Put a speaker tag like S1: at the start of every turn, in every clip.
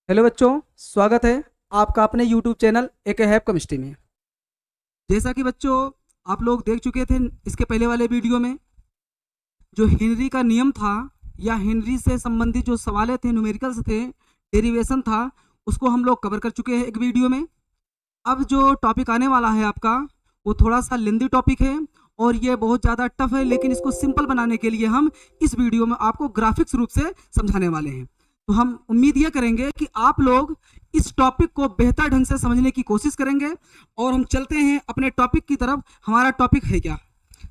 S1: Hello बच्चों, स्वागत है आपका अपने YouTube चैनल एक हैप केमिस्ट्री में। जैसा कि बच्चों आप लोग देख चुके थे इसके पहले वाले वीडियो में, जो हेनरी का नियम था या हेनरी से संबंधित जो सवाल थे, न्यूमेरिकल्स थे, डेरिवेशन था, उसको हम लोग कवर कर चुके हैं एक वीडियो में। अब जो टॉपिक आने वाला है आपका वो थोड़ा सा लेंदी टॉपिक है और ये बहुत ज़्यादा टफ है, लेकिन इसको सिंपल बनाने के लिए हम इस वीडियो में आपको ग्राफिक्स रूप से समझाने वाले हैं। तो हम उम्मीद ये करेंगे कि आप लोग इस टॉपिक को बेहतर ढंग से समझने की कोशिश करेंगे और हम चलते हैं अपने टॉपिक की तरफ। हमारा टॉपिक है क्या?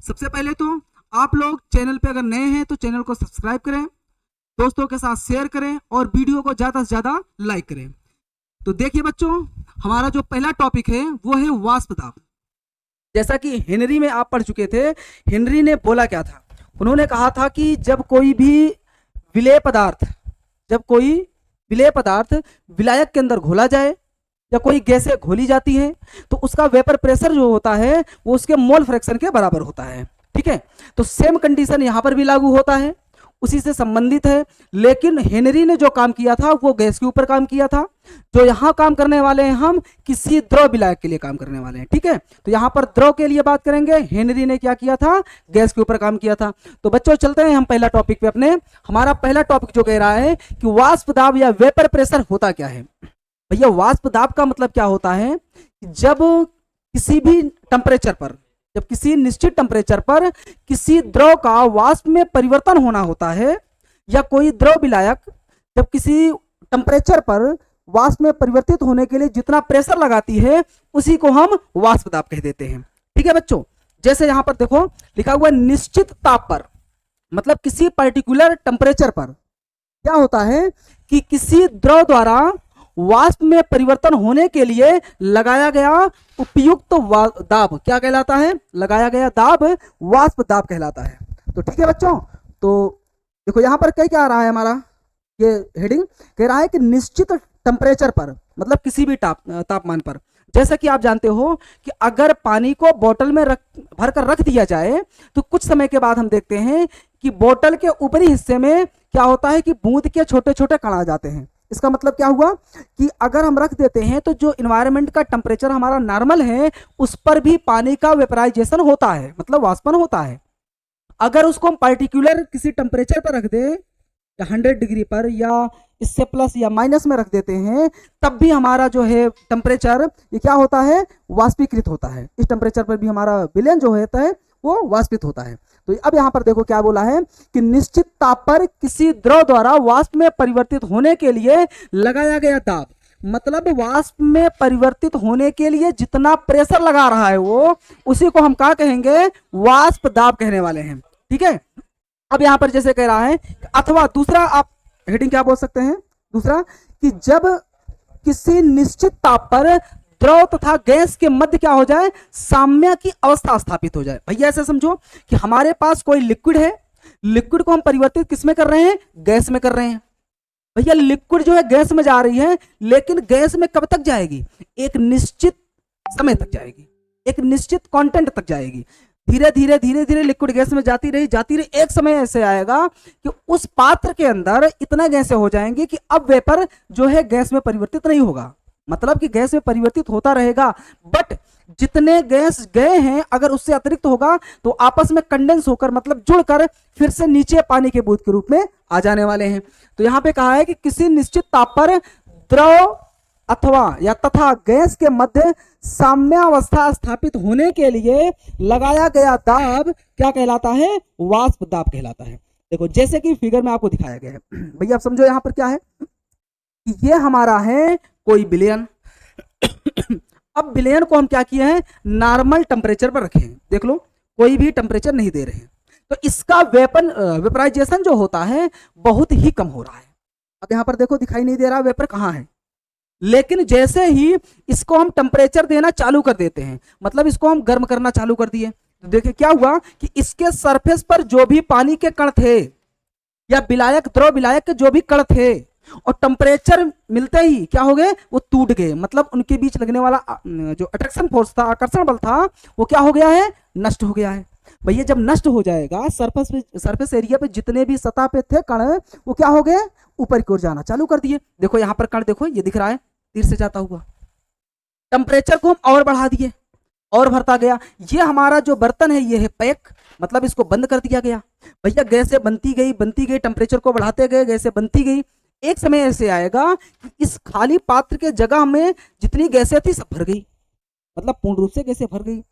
S1: सबसे पहले तो आप लोग चैनल पे अगर नए हैं तो चैनल को सब्सक्राइब करें, दोस्तों के साथ शेयर करें और वीडियो को ज़्यादा से ज़्यादा लाइक करें। तो देखिए बच्चों, हमारा जो पहला टॉपिक है वो है वाष्प दाब। जैसा कि हेनरी में आप पढ़ चुके थे, हेनरी ने बोला क्या था? उन्होंने कहा था कि जब कोई विलेय पदार्थ विलायक के अंदर घोला जाए या कोई गैसें घोली जाती है तो उसका वेपर प्रेशर जो होता है वो उसके मोल फ्रैक्शन के बराबर होता है। ठीक है, तो सेम कंडीशन यहां पर भी लागू होता है, उसी से संबंधित है। लेकिन हेनरी ने जो काम किया था वो गैस के ऊपर काम किया था। जो यहां काम करने वाले हैं हम किसी द्रव विलायक के लिए काम करने वाले हैं। ठीक है, तो यहां पर द्रव के लिए बात करेंगे, हेनरी ने क्या किया था? गैस के ऊपर काम किया था। तो बच्चों चलते हैं हम पहला टॉपिक पे अपने। हमारा पहला टॉपिक जो कह रहा है कि वाष्प दाब या वेपर प्रेशर होता क्या है। भैया वाष्प दाब का मतलब क्या होता है? जब किसी भी टेम्परेचर पर, जब किसी निश्चित टेम्परेचर पर किसी द्रव का वाष्प में परिवर्तन होना होता है या कोई द्रव विलायक जब किसी टेम्परेचर पर वाष्प में परिवर्तित होने के लिए जितना प्रेशर लगाती है उसी को हम वाष्प दाब कह देते हैं। ठीक है बच्चों, जैसे यहां पर देखो लिखा हुआ निश्चित ताप पर, मतलब किसी पर्टिकुलर टेम्परेचर पर क्या होता है कि किसी द्रव द्वारा वाष्प में परिवर्तन होने के लिए लगाया गया उपयुक्त दाब क्या कहलाता है? लगाया गया दाब वाष्प दाब कहलाता है। तो ठीक है बच्चों, तो देखो यहां पर क्या क्या आ रहा है हमारा ये हेडिंग कह रहा है कि निश्चित टेम्परेचर पर, मतलब किसी भी तापमान पर। जैसा कि आप जानते हो कि अगर पानी को बोतल में भर कर रख दिया जाए तो कुछ समय के बाद हम देखते हैं कि बोतल के ऊपरी हिस्से में क्या होता है कि बूंद के छोटे छोटे कण आ जाते हैं। इसका मतलब क्या हुआ कि अगर हम रख देते हैं तो जो इन्वायरमेंट का टेम्परेचर हमारा नॉर्मल है उस पर भी पानी का वेपराइजेशन होता है, मतलब वाष्पन होता है। अगर उसको हम पर्टिकुलर किसी टेम्परेचर पर रख दे या 100 डिग्री पर या इससे प्लस या माइनस में रख देते हैं तब भी हमारा जो है टेम्परेचर ये क्या होता है? वाष्पीकृत होता है। इस टेम्परेचर पर भी हमारा विलयन जो होता है वो वाष्पित होता है। तो अब यहां पर देखो क्या बोला है कि निश्चित ताप पर किसी द्रव द्वारा वाष्प में परिवर्तित होने के लिए लगाया गया दाब, मतलब वाष्प में परिवर्तित होने के लिए जितना प्रेशर लगा रहा है वो उसी को हम क्या कहेंगे? वाष्प दाब कहने वाले हैं। ठीक है, अब यहां पर जैसे कह रहा है, अथवा दूसरा आप हेडिंग क्या बोल सकते हैं? दूसरा कि जब किसी निश्चित ताप पर द्रव तथा गैस के मध्य क्या हो जाए? साम्य की अवस्था स्थापित हो जाए। भैया ऐसे समझो कि हमारे पास कोई लिक्विड है, लिक्विड को हम परिवर्तित किस में कर रहे हैं? गैस में कर रहे हैं। भैया लिक्विड जो है गैस में जा रही है, लेकिन गैस में कब तक जाएगी? एक निश्चित समय तक जाएगी, एक निश्चित कंटेंट तक जाएगी। धीरे धीरे धीरे धीरे लिक्विड गैस में जाती रही, एक समय ऐसे आएगा कि उस पात्र के अंदर इतना गैसें हो जाएंगी कि अब वेपर जो है गैस में परिवर्तित नहीं होगा, मतलब कि गैस में परिवर्तित होता रहेगा, बट जितने गैस गए हैं अगर उससे अतिरिक्त होगा तो आपस में कंडेंस होकर, मतलब जुड़कर फिर से नीचे पानी के बूंद के रूप में आ जाने वाले हैं। तो यहां पे कहा है कि किसी निश्चित ताप पर द्रव अथवा या तथा गैस के मध्य साम्यावस्था स्थापित होने के लिए लगाया गया दाब क्या कहलाता है? वाष्प दाब कहलाता है। देखो जैसे कि फिगर में आपको दिखाया गया है, भैया आप समझो यहां पर क्या है, ये हमारा है कोई विलयन। अब विलयन को हम क्या किए हैं? नॉर्मल टेम्परेचर पर रखे हैं। देख लो कोई भी टेम्परेचर नहीं दे रहे हैं, तो इसका वेपराइजेशन जो होता है बहुत ही कम हो रहा है। अब यहां पर देखो दिखाई नहीं दे रहा वेपर कहां है, लेकिन जैसे ही इसको हम टेम्परेचर देना चालू कर देते हैं, मतलब इसको हम गर्म करना चालू कर दिए, तो देखिए क्या हुआ कि इसके सरफेस पर जो भी पानी के कण थे या विलायक, द्रव विलायक के जो भी कण थे और टेम्परेचर मिलते ही क्या हो गए? वो टूट गए, मतलब उनके बीच लगने वाला जो अट्रैक्शन फोर्स था, आकर्षण बल था, वो क्या हो गया है? नष्ट हो गया है। भैया जब नष्ट हो जाएगा सरफेस एरिया पे जितने भी सतह पे थे कण वो क्या हो गए? ऊपर की ओर जाना चालू कर दिए। देखो यहाँ पर कण देखो ये दिख रहा है तीर से जाता हुआ। टेम्परेचर को हम और बढ़ा दिए और भरता गया। ये हमारा जो बर्तन है ये है पैक, मतलब इसको बंद कर दिया गया। भैया गैसें बनती गई, टेम्परेचर को बढ़ाते गए, गैसें बनती गई। एक समय ऐसे आएगा कि इस खाली पात्र के जगह में जितनी गैसें थी सब भर गई, मतलब पूर्ण रूप से गैसें भर गई।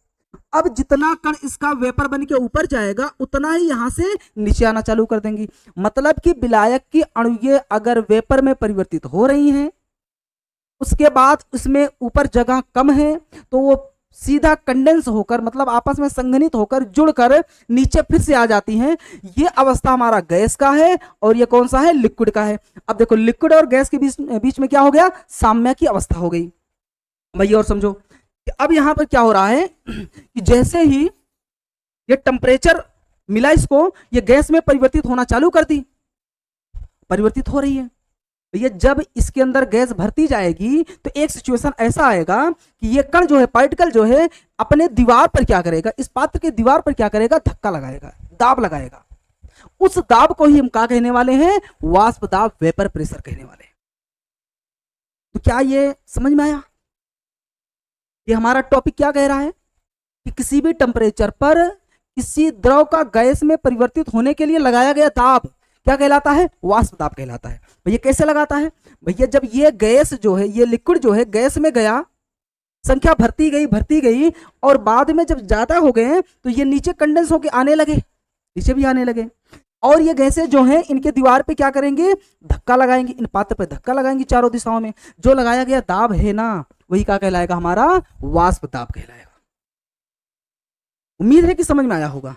S1: अब जितना कण इसका वेपर बन के ऊपर जाएगा उतना ही यहां से नीचे आना चालू कर देंगी। मतलब कि विलायक की अणुएं अगर वेपर में परिवर्तित हो रही हैं, उसके बाद उसमें ऊपर जगह कम है, तो वो सीधा कंडेंस होकर, मतलब आपस में संघनित होकर जुड़कर नीचे फिर से आ जाती हैं। ये अवस्था हमारा गैस का है और ये कौन सा है, लिक्विड का है। अब देखो लिक्विड और गैस के बीच में क्या हो गया, साम्य की अवस्था हो गई। भैया और समझो, अब यहां पर क्या हो रहा है कि जैसे ही ये टेम्परेचर मिला इसको, ये गैस में परिवर्तित होना चालू कर दी, परिवर्तित हो रही है। भैया जब इसके अंदर गैस भरती जाएगी तो एक सिचुएशन ऐसा आएगा कि ये कण जो है, पार्टिकल जो है, अपने दीवार पर क्या करेगा, इस पात्र के दीवार पर क्या करेगा, धक्का लगाएगा, दाब लगाएगा। उस दाब को ही हम क्या कहने वाले हैं, वाष्प दाब, वेपर प्रेशर कहने वाले हैं। तो क्या ये समझ में आया? ये हमारा टॉपिक क्या कह रहा है कि किसी भी टेम्परेचर पर किसी द्रव का गैस में परिवर्तित होने के लिए लगाया गया दाब क्या कहलाता है, वाष्प दाब कहलाता है। भैया कैसे लगाता है, भैया जब ये गैस जो है, ये लिक्विड जो है गैस में गया, संख्या भरती गई और बाद में जब ज्यादा हो गए तो ये नीचे कंडेंस होके आने लगे, नीचे भी आने लगे, और ये गैसें जो हैं इनके दीवार पे क्या करेंगे, धक्का लगाएंगे, इन पात्र पे धक्का लगाएंगे चारों दिशाओं में। जो लगाया गया दाब है ना, वही क्या कहलाएगा, हमारा वाष्प दाब कहलाएगा। उम्मीद है कि समझ में आया होगा।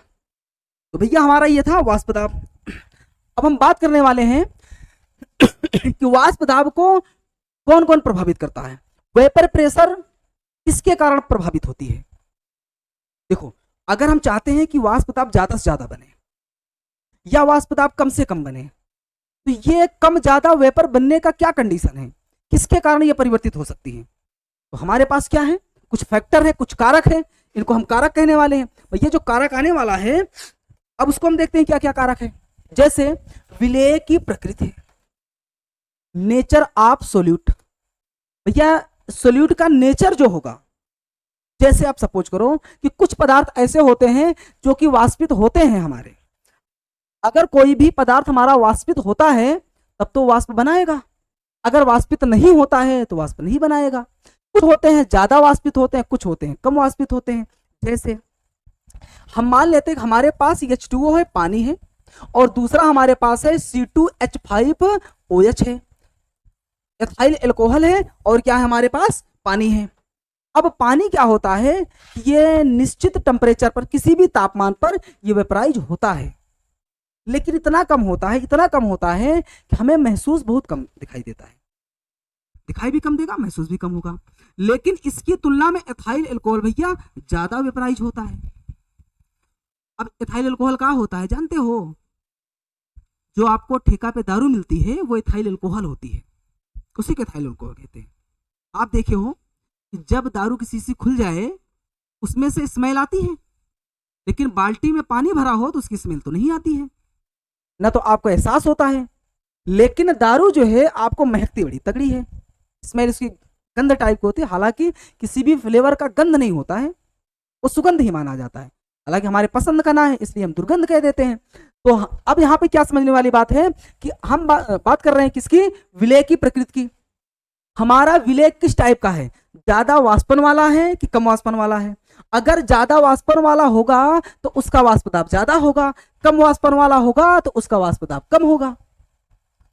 S1: तो भैया हमारा ये था वाष्प दाब। अब हम बात करने वाले हैं कि वाष्प दाब को कौन कौन प्रभावित करता है, वेपर प्रेशर किसके कारण प्रभावित होती है। देखो अगर हम चाहते हैं कि वाष्प दाब ज्यादा से ज्यादा बने या वाष्प दाब कम से कम बने, तो ये कम ज्यादा वेपर बनने का क्या कंडीशन है, किसके कारण ये परिवर्तित हो सकती है। तो हमारे पास क्या है, कुछ फैक्टर है, कुछ कारक है, इनको हम कारक कहने वाले हैं। ये जो कारक आने वाला है, अब उसको हम देखते हैं क्या क्या कारक है। जैसे विलेय की प्रकृति, नेचर ऑफ सोल्यूट। भैया सोल्यूट का नेचर जो होगा, जैसे आप सपोज करो कि कुछ पदार्थ ऐसे होते हैं जो कि वाष्पित होते हैं हमारे, अगर कोई भी पदार्थ हमारा वाष्पित होता है तब तो वाष्प बनाएगा, अगर वाष्पित नहीं होता है तो वाष्प नहीं बनाएगा। कुछ होते हैं ज्यादा वाष्पित होते हैं, कुछ होते हैं कम वाष्पित होते हैं। जैसे हम मान लेते हैं कि हमारे पास H2O है, पानी है, और दूसरा हमारे पास है C2H5OH है, एथाइल एल्कोहल है, और क्या है हमारे पास, पानी है। अब पानी क्या होता है, ये निश्चित टेम्परेचर पर, किसी भी तापमान पर ये वेपराइज होता है, लेकिन इतना कम होता है कि हमें महसूस बहुत कम दिखाई देता है, दिखाई भी कम देगा, महसूस भी कम होगा। लेकिन इसकी तुलना में एथाइल एल्कोहल भैया ज्यादा वेपराइज होता है। अब एथाइल एल्कोहल क्या होता है जानते हो, जो आपको ठेका पे दारू मिलती है वो एथाइल एल्कोहल होती है, उसी के एथाइल एल्कोहल कहते हैं। आप देखे हो कि जब दारू की शीशी खुल जाए उसमें से स्मेल आती है, लेकिन बाल्टी में पानी भरा हो तो उसकी स्मेल तो नहीं आती है, ना तो आपको एहसास होता है। लेकिन दारू जो है आपको महकती बड़ी तगड़ी है, स्मेल उसकी गंध टाइप की होती है, हालांकि किसी भी फ्लेवर का गंध नहीं होता है, वो सुगंध ही माना जाता है। हालांकि हमारे पसंद का ना है इसलिए हम दुर्गंध कह देते हैं। तो अब यहाँ पे क्या समझने वाली बात है कि हम बात कर रहे हैं किसकी, विलेय की प्रकृति की। हमारा विलेय किस टाइप का है, ज्यादा वाष्पन वाला है कि कम वाष्पन वाला है। अगर ज्यादा वाष्पन वाला होगा तो उसका वाष्प दाब ज्यादा होगा, कम वाष्पन वाला होगा तो उसका वाष्प दाब कम होगा।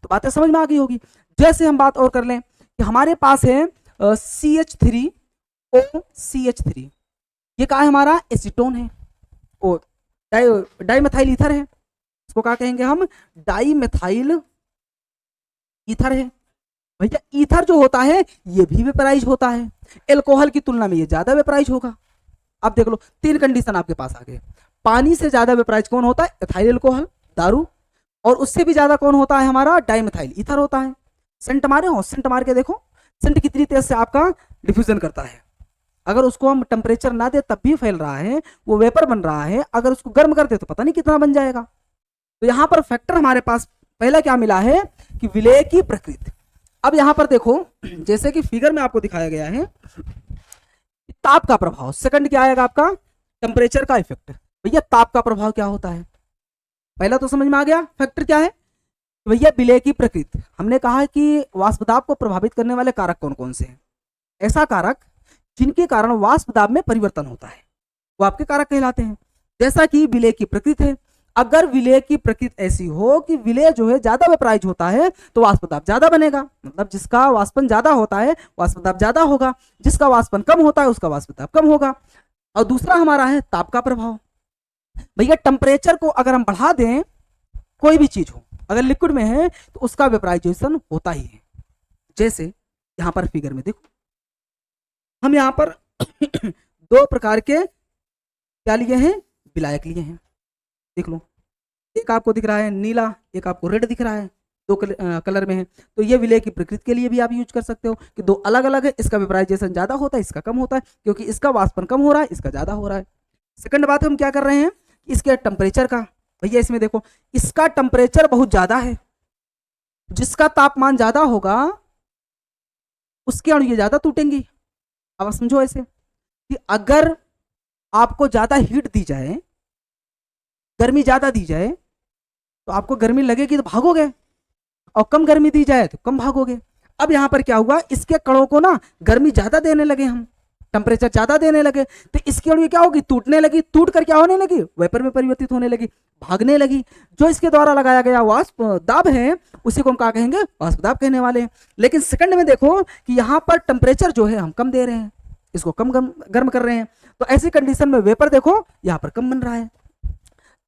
S1: तो बातें समझ में आ गई होगी। जैसे हम बात और कर लें कि हमारे पास है CH3OCH3, ये क्या है, हमारा एसीटोन है, और डाइमेथाइल ईथर है, इसको क्या कहेंगे हम, डाइमेथाइल ईथर है। भैया ईथर जो होता है ये भी वेपराइज होता है, एल्कोहल की तुलना में ये ज्यादा वेपराइज होगा। आप देख लो, तीन कंडीशन आपके पास आ गए। पानी से ज्यादा वेपराइज कौन होता है, एथाइल एल्कोहल दारू, और उससे भी ज्यादा कौन होता है, हमारा डाइमेथाइल ईथर होता है। सेंट मारे हो, सेंट मार के देखो सेंट कितनी तेज से आपका डिफ्यूजन करता है। अगर उसको हम टेम्परेचर ना दे तब भी फैल रहा है, वो वेपर बन रहा है, अगर उसको गर्म कर दे तो पता नहीं कितना बन जाएगा। तो यहाँ पर फैक्टर हमारे पास पहला क्या मिला है कि विलेय की प्रकृति। अब यहां पर देखो, जैसे कि फिगर में आपको दिखाया गया है, ताप का प्रभाव, सेकंड क्या आएगा आपका, टेम्परेचर का इफेक्ट। भैया ताप का प्रभाव क्या होता है, पहला तो समझ में आ गया, फैक्टर क्या है भैया, विलेय की प्रकृति। हमने कहा है कि वाष्प दाब को प्रभावित करने वाले कारक कौन कौन से हैं, ऐसा कारक जिनके कारण वाष्प दाब में परिवर्तन होता है वो आपके कारक कहलाते हैं। जैसा कि विलेय की प्रकृति है, अगर विलेय की प्रकृति ऐसी हो कि विलेय जो है ज्यादा वेपराइज होता है तो वाष्प दाब ज्यादा बनेगा, मतलब जिसका वाष्पन ज्यादा होता है वाष्प दाब ज्यादा होगा, जिसका वाष्पन कम होता है उसका वाष्प दाब कम होगा। और दूसरा हमारा है ताप का प्रभाव। भैया टेम्परेचर को अगर हम बढ़ा दें, कोई भी चीज हो अगर लिक्विड में है तो उसका वेपराइजेशन होता ही है। जैसे यहां पर फिगर में देखो, हम यहां पर दो प्रकार के क्या लिए हैं, विलायक लिए हैं, देख लो, एक आपको दिख रहा है नीला, एक आपको रेड दिख रहा है, दो कलर में है। तो ये विलेय की प्रकृति के लिए भी आप यूज कर सकते हो कि दो अलग अलग है, इसका वेपराइजेशन ज्यादा होता है, इसका कम होता है, क्योंकि इसका वाष्पन कम हो रहा है, इसका ज्यादा हो रहा है। सेकंड बात हम क्या कर रहे हैं, इसके टेम्परेचर का। भैया इसमें देखो, इसका टेम्परेचर बहुत ज्यादा है, जिसका तापमान ज्यादा होगा उसके अणु ये ज्यादा टूटेंगे। अब समझो ऐसे कि अगर आपको ज्यादा हीट दी जाए, गर्मी ज्यादा दी जाए, तो आपको गर्मी लगेगी तो भागोगे, और कम गर्मी दी जाए तो कम भागोगे। अब यहां पर क्या हुआ, इसके कणों को ना गर्मी ज्यादा देने लगे हम, टेम्परेचर ज्यादा देने लगे, तो इसकी अणु क्या होगी, टूटने लगी, टूट कर क्या होने लगी, वेपर में परिवर्तित होने लगी, भागने लगी। जो इसके द्वारा लगाया गया वाष्प दाब है उसी को हम क्या कहेंगे, वाष्प दाब कहने वाले हैं। लेकिन सेकंड में देखो कि यहाँ पर टेम्परेचर जो है हम कम दे रहे हैं, इसको कम गर्म कर रहे हैं, तो ऐसी कंडीशन में वेपर देखो यहाँ पर कम बन रहा है।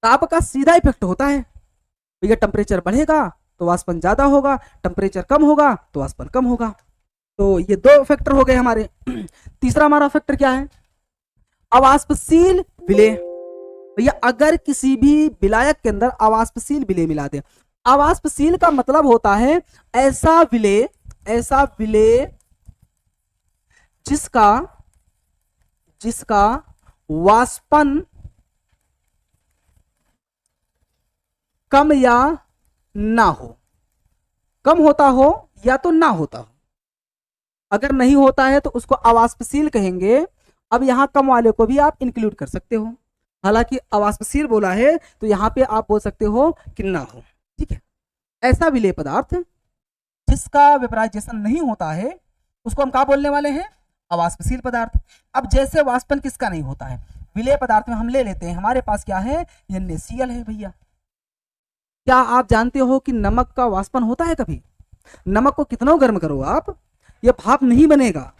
S1: ताप का सीधा इफेक्ट होता है, ये टेम्परेचर बढ़ेगा तो वाष्पन ज्यादा होगा, टेम्परेचर कम होगा तो वाष्पन कम होगा। तो ये दो फैक्टर हो गए हमारे। तीसरा हमारा फैक्टर क्या है, अवाष्पशील विलेय। भैया अगर किसी भी विलायक के अंदर अवाष्पशील विलेय मिला दे, अवाष्पशील का मतलब होता है ऐसा विलेय जिसका वाष्पन कम या ना हो, कम होता हो या तो ना होता हो। अगर नहीं होता है तो उसको अवाष्पशील कहेंगे। अब यहां कम वाले को भी आप इंक्लूड कर सकते हो, हालांकि अवाष्पशील बोला है तो यहां पे आप बोल सकते हो कि ना हो, ठीक है। ऐसा विलेय पदार्थ जिसका वेपराइजेशन नहीं होता है उसको हम क्या बोलने वाले हैं, अवाष्पशील पदार्थ। अब जैसे वाष्पन किसका नहीं होता है, विलेय पदार्थ में हम ले लेते हैं, हमारे पास क्या है, NaCl है। भैया क्या आप जानते हो कि नमक का वाष्पन होता है कभी, नमक को कितना गर्म करो आप, ये भाप नहीं बनेगा।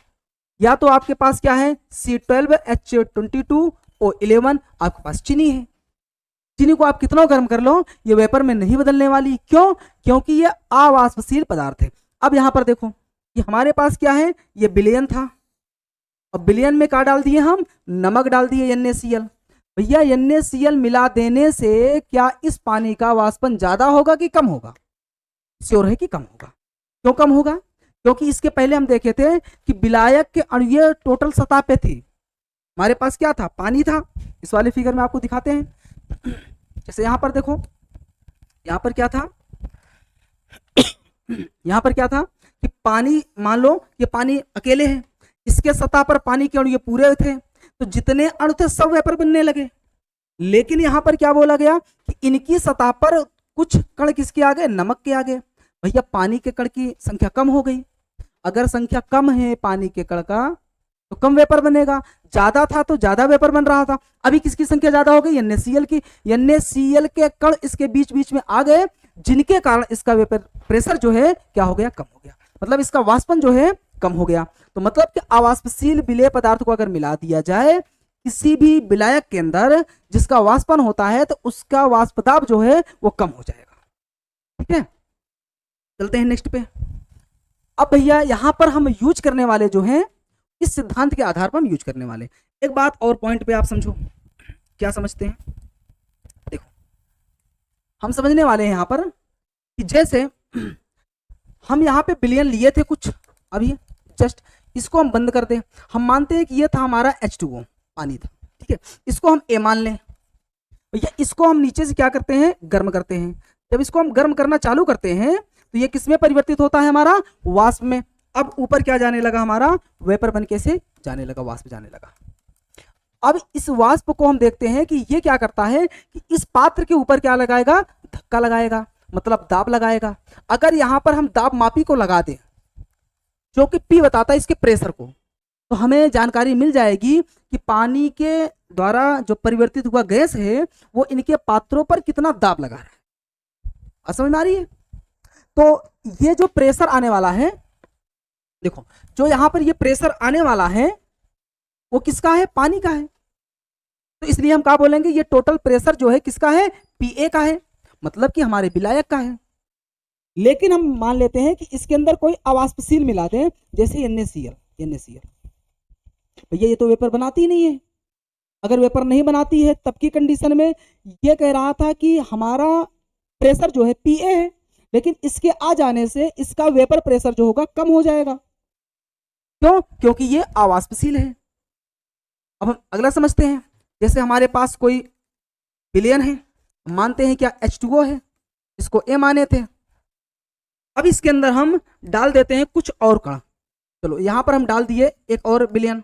S1: या तो आपके पास क्या है, C12H22O11, आपके पास चीनी है, चीनी को आप कितना गर्म कर लो ये वेपर में नहीं बदलने वाली, क्यों, क्योंकि ये अवाष्पशील पदार्थ है। अब यहां पर देखो, ये हमारे पास क्या है, ये विलयन था, अब विलयन में क्या डाल दिए हम, नमक डाल दिए NaCl। भैया NaCl मिला देने से क्या इस पानी का वाष्पन ज्यादा होगा कि कम होगा, श्योर है कि कम होगा। क्यों कम होगा, क्योंकि इसके पहले हम देखे थे कि विलायक के अणुएं टोटल सतह पे थी, हमारे पास क्या था, पानी था। इस वाले फिगर में आपको दिखाते हैं, जैसे यहां पर देखो, यहां पर क्या था, यहां पर क्या था कि पानी, मान लो ये पानी अकेले है, इसके सतह पर पानी के अणु ये पूरे थे, तो जितने अणु थे सब वेपर बनने लगे। लेकिन यहां पर क्या बोला गया कि इनकी सतह पर कुछ कण किसके आगे, नमक के आगे। भैया पानी के कण की संख्या कम हो गई, अगर संख्या कम है पानी के कण का तो कम वेपर बनेगा, ज्यादा था तो ज्यादा वेपर बन रहा था। अभी किसकी संख्या ज्यादा हो गई, NaCl की, NaCl के कण इसके बीच बीच में आ गए, जिनके कारण इसका वेपर प्रेशर जो है क्या हो गया, कम हो गया, मतलब इसका वाष्पन जो है कम हो गया। तो मतलब कि अवाष्पशील विलेय पदार्थ को अगर मिला दिया जाए किसी भी विलायक के अंदर जिसका वाष्पन होता है तो उसका वाष्प दाब जो है वो कम हो जाएगा, ठीक है। चलते हैं नेक्स्ट पे। अब भैया यहां पर हम यूज करने वाले जो हैं, इस सिद्धांत के आधार पर हम यूज करने वाले। एक बात और पॉइंट पे आप समझो, क्या समझते हैं, देखो हम समझने वाले हैं यहां पर कि जैसे हम यहां पे बिलियन लिए थे कुछ, अभी जस्ट इसको हम बंद कर दें, हम मानते हैं कि ये था हमारा H2O पानी था, ठीक है, इसको हम A मान लें। भैया इसको हम नीचे से क्या करते हैं, गर्म करते हैं। जब इसको हम गर्म करना चालू करते हैं तो ये किसमें परिवर्तित होता है हमारा, वाष्प में। अब ऊपर क्या जाने लगा हमारा, वेपर बन के से जाने लगा, वाष्प जाने लगा। अब इस वाष्प को हम देखते हैं कि ये क्या करता है कि इस पात्र के ऊपर क्या लगाएगा, धक्का लगाएगा, मतलब दाब लगाएगा। अगर यहां पर हम दाब मापी को लगा दें जो कि P बताता है इसके प्रेशर को, तो हमें जानकारी मिल जाएगी कि पानी के द्वारा जो परिवर्तित हुआ गैस है वो इनके पात्रों पर कितना दाब लगा रहा है। समझ में आ रही है। तो ये जो प्रेशर आने वाला है, देखो जो यहां पर ये प्रेशर आने वाला है वो किसका है, पानी का है। तो इसलिए हम क्या बोलेंगे, ये टोटल प्रेशर जो है किसका है, Pa का है, मतलब कि हमारे विलायक का है। लेकिन हम मान लेते हैं कि इसके अंदर कोई अवाष्पशील मिला दें, जैसे NaCl। भैया ये तो वेपर बनाती ही नहीं है। अगर वेपर नहीं बनाती है तब की कंडीशन में ये कह रहा था कि हमारा प्रेशर जो है Pa है, लेकिन इसके आ जाने से इसका वेपर प्रेशर जो होगा कम हो जाएगा। क्यों, क्योंकि ये अवाष्पशील है। अब हम अगला समझते हैं। जैसे हमारे पास कोई विलयन है, मानते हैं क्या H2O है, इसको A माने थे। अब इसके अंदर हम डाल देते हैं कुछ और कण। चलो यहां पर हम डाल दिए एक और विलयन।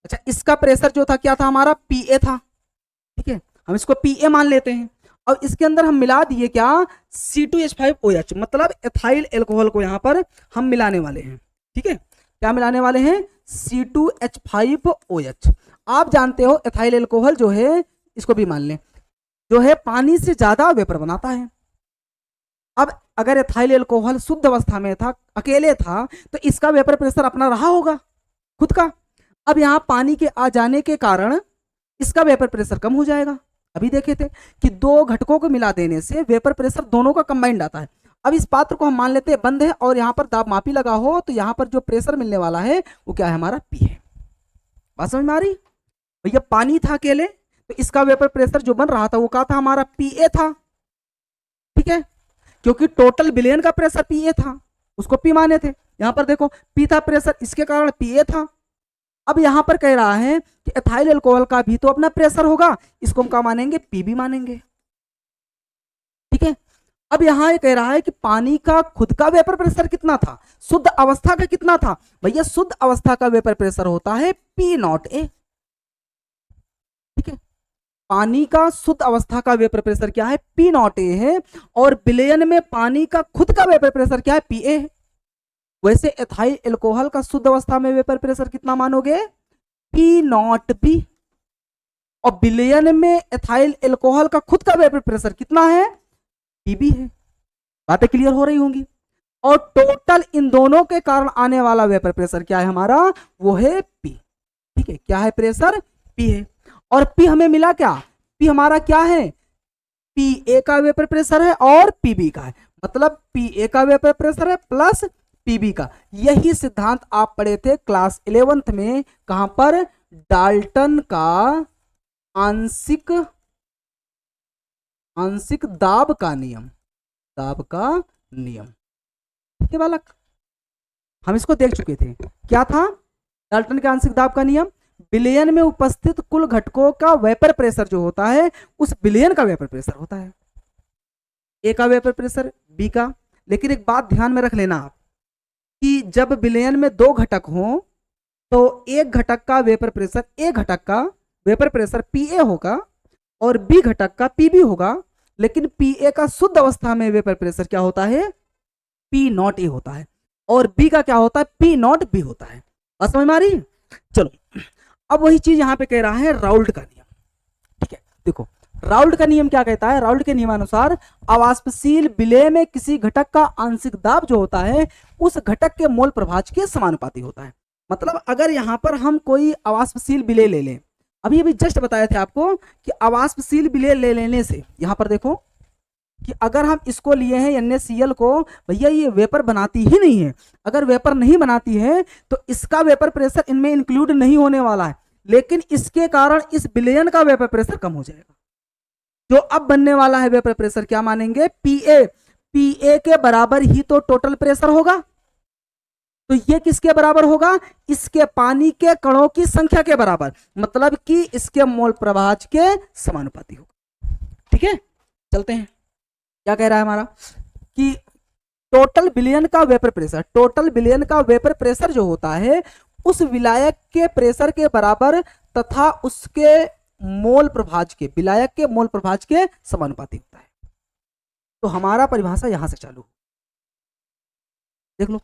S1: अच्छा, इसका प्रेशर जो था क्या था हमारा, Pa था। ठीक है, हम इसको Pa मान लेते हैं। अब इसके अंदर हम मिला दिए क्या, C2H5OH, मतलब एथाइल एल्कोहल को यहां पर हम मिलाने वाले हैं। ठीक है, क्या मिलाने वाले हैं, C2H5OH। आप जानते हो एथाइल एल्कोहल जो है, इसको भी मान लें, जो है पानी से ज्यादा वेपर बनाता है। अब अगर एथाइल एल्कोहल शुद्ध अवस्था में था, अकेले था, तो इसका वेपर प्रेशर अपना रहा होगा खुद का। अब यहाँ पानी के आ जाने के कारण इसका वेपर प्रेशर कम हो जाएगा। अभी देखे थे कि दो घटकों को मिला देने से वेपर प्रेशर दोनों का कंबाइंड आता है। अब इस पात्र को हम मान लेते हैं बंद है और यहाँ पर दाब मापी लगा हो, तो यहाँ पर जो प्रेशर मिलने वाला है वो क्या है, हमारा P है। बात समझ में आ रही भैया, पानी था अकेले तो इसका वेपर प्रेशर जो बन रहा था वो क्या था, हमारा Pa था। ठीक है, क्योंकि टोटल विलयन का प्रेशर Pa था, उसको P माने थे। यहां पर देखो P था प्रेशर, इसके कारण Pa था। अब यहां पर कह रहा है कि एथाइल अल्कोहल का भी तो अपना प्रेशर होगा, इसको हम क्या मानेंगे, Pb मानेंगे। ठीक है, अब यहां ये कह रहा है कि पानी का खुद का वेपर प्रेशर कितना था, शुद्ध अवस्था का कितना था। भैया शुद्ध अवस्था का वेपर प्रेशर होता है P0A। ठीक है, पानी का शुद्ध अवस्था का वेपर प्रेशर क्या है, P0A है, और विलयन में पानी का खुद का वेपर प्रेशर क्या है, Pa है। वैसे एथाइल एल्कोहल का शुद्ध अवस्था में वेपर प्रेशर कितना मानोगे, P0B, और विलयन में एथाइल एल्कोहल का खुद का वेपर प्रेशर कितना है, Pb है। बातें क्लियर हो रही होंगी। और टोटल इन दोनों के कारण आने वाला वेपर प्रेशर क्या है हमारा, वो है P। ठीक है, क्या है, प्रेशर P है। और P हमें मिला क्या, P हमारा क्या है, Pa का वेपर प्रेशर है और Pb का है, मतलब Pa का वेपर प्रेशर है प्लस Pb का। यही सिद्धांत आप पढ़े थे क्लास 11th में, कहां पर, डाल्टन का आंशिक दाब का नियम, ठीक है बालक, हम इसको देख चुके थे। क्या था, डाल्टन के आंशिक दाब का नियम, विलयन में उपस्थित कुल घटकों का वेपर प्रेशर जो होता है उस विलयन का वेपर प्रेशर होता है। ए का वेपर प्रेशर, बी का। लेकिन एक बात ध्यान में रख लेना आप कि जब विलयन में दो घटक हों तो एक घटक का वेपर प्रेशर, एक घटक का वेपर प्रेशर Pa होगा और बी घटक का Pb होगा। लेकिन Pa का शुद्ध अवस्था में वेपर प्रेशर क्या होता है, P0A होता है, और बी का क्या होता है, P0B होता है। बात समझ में आ रही है। चलो अब वही चीज यहां पे कह रहा है राउल्ट का नियम। ठीक है, देखो राउल्ट का नियम क्या कहता है, राउल्ट के नियमानुसार अवाष्पशील विलय में किसी घटक का आंशिक दाब जो होता है उस घटक के मोल प्रभाज के समानुपाती होता है। मतलब अगर यहां पर हम कोई अवाष्पशील विलय ले लें, अभी जस्ट बताए थे आपको कि अवाष्पशील विलय ले लेने से, यहां पर देखो कि अगर हम इसको लिए हैं NaCl को, भैया ये वेपर बनाती ही नहीं है। अगर वेपर नहीं बनाती है तो इसका वेपर प्रेशर इनमें इंक्लूड नहीं होने वाला है, लेकिन इसके कारण इस विलयन का वेपर प्रेशर कम हो जाएगा। जो अब बनने वाला है वेपर प्रेशर क्या मानेंगे, Pa के बराबर ही तो टोटल प्रेशर होगा। तो ये किसके बराबर होगा, इसके पानी के कणों की संख्या के बराबर, मतलब कि इसके मोल प्रभाज के समानुपाती होगा। ठीक है, चलते हैं। क्या कह रहा है हमारा कि टोटल विलयन का वेपर प्रेशर, टोटल विलयन का वेपर प्रेशर जो होता है उस विलायक के प्रेशर के बराबर तथा उसके मोल प्रभाज के, विलायक के मोल प्रभाज के समानुपाती होता है। तो हमारा परिभाषा यहां से चालू, देख लो,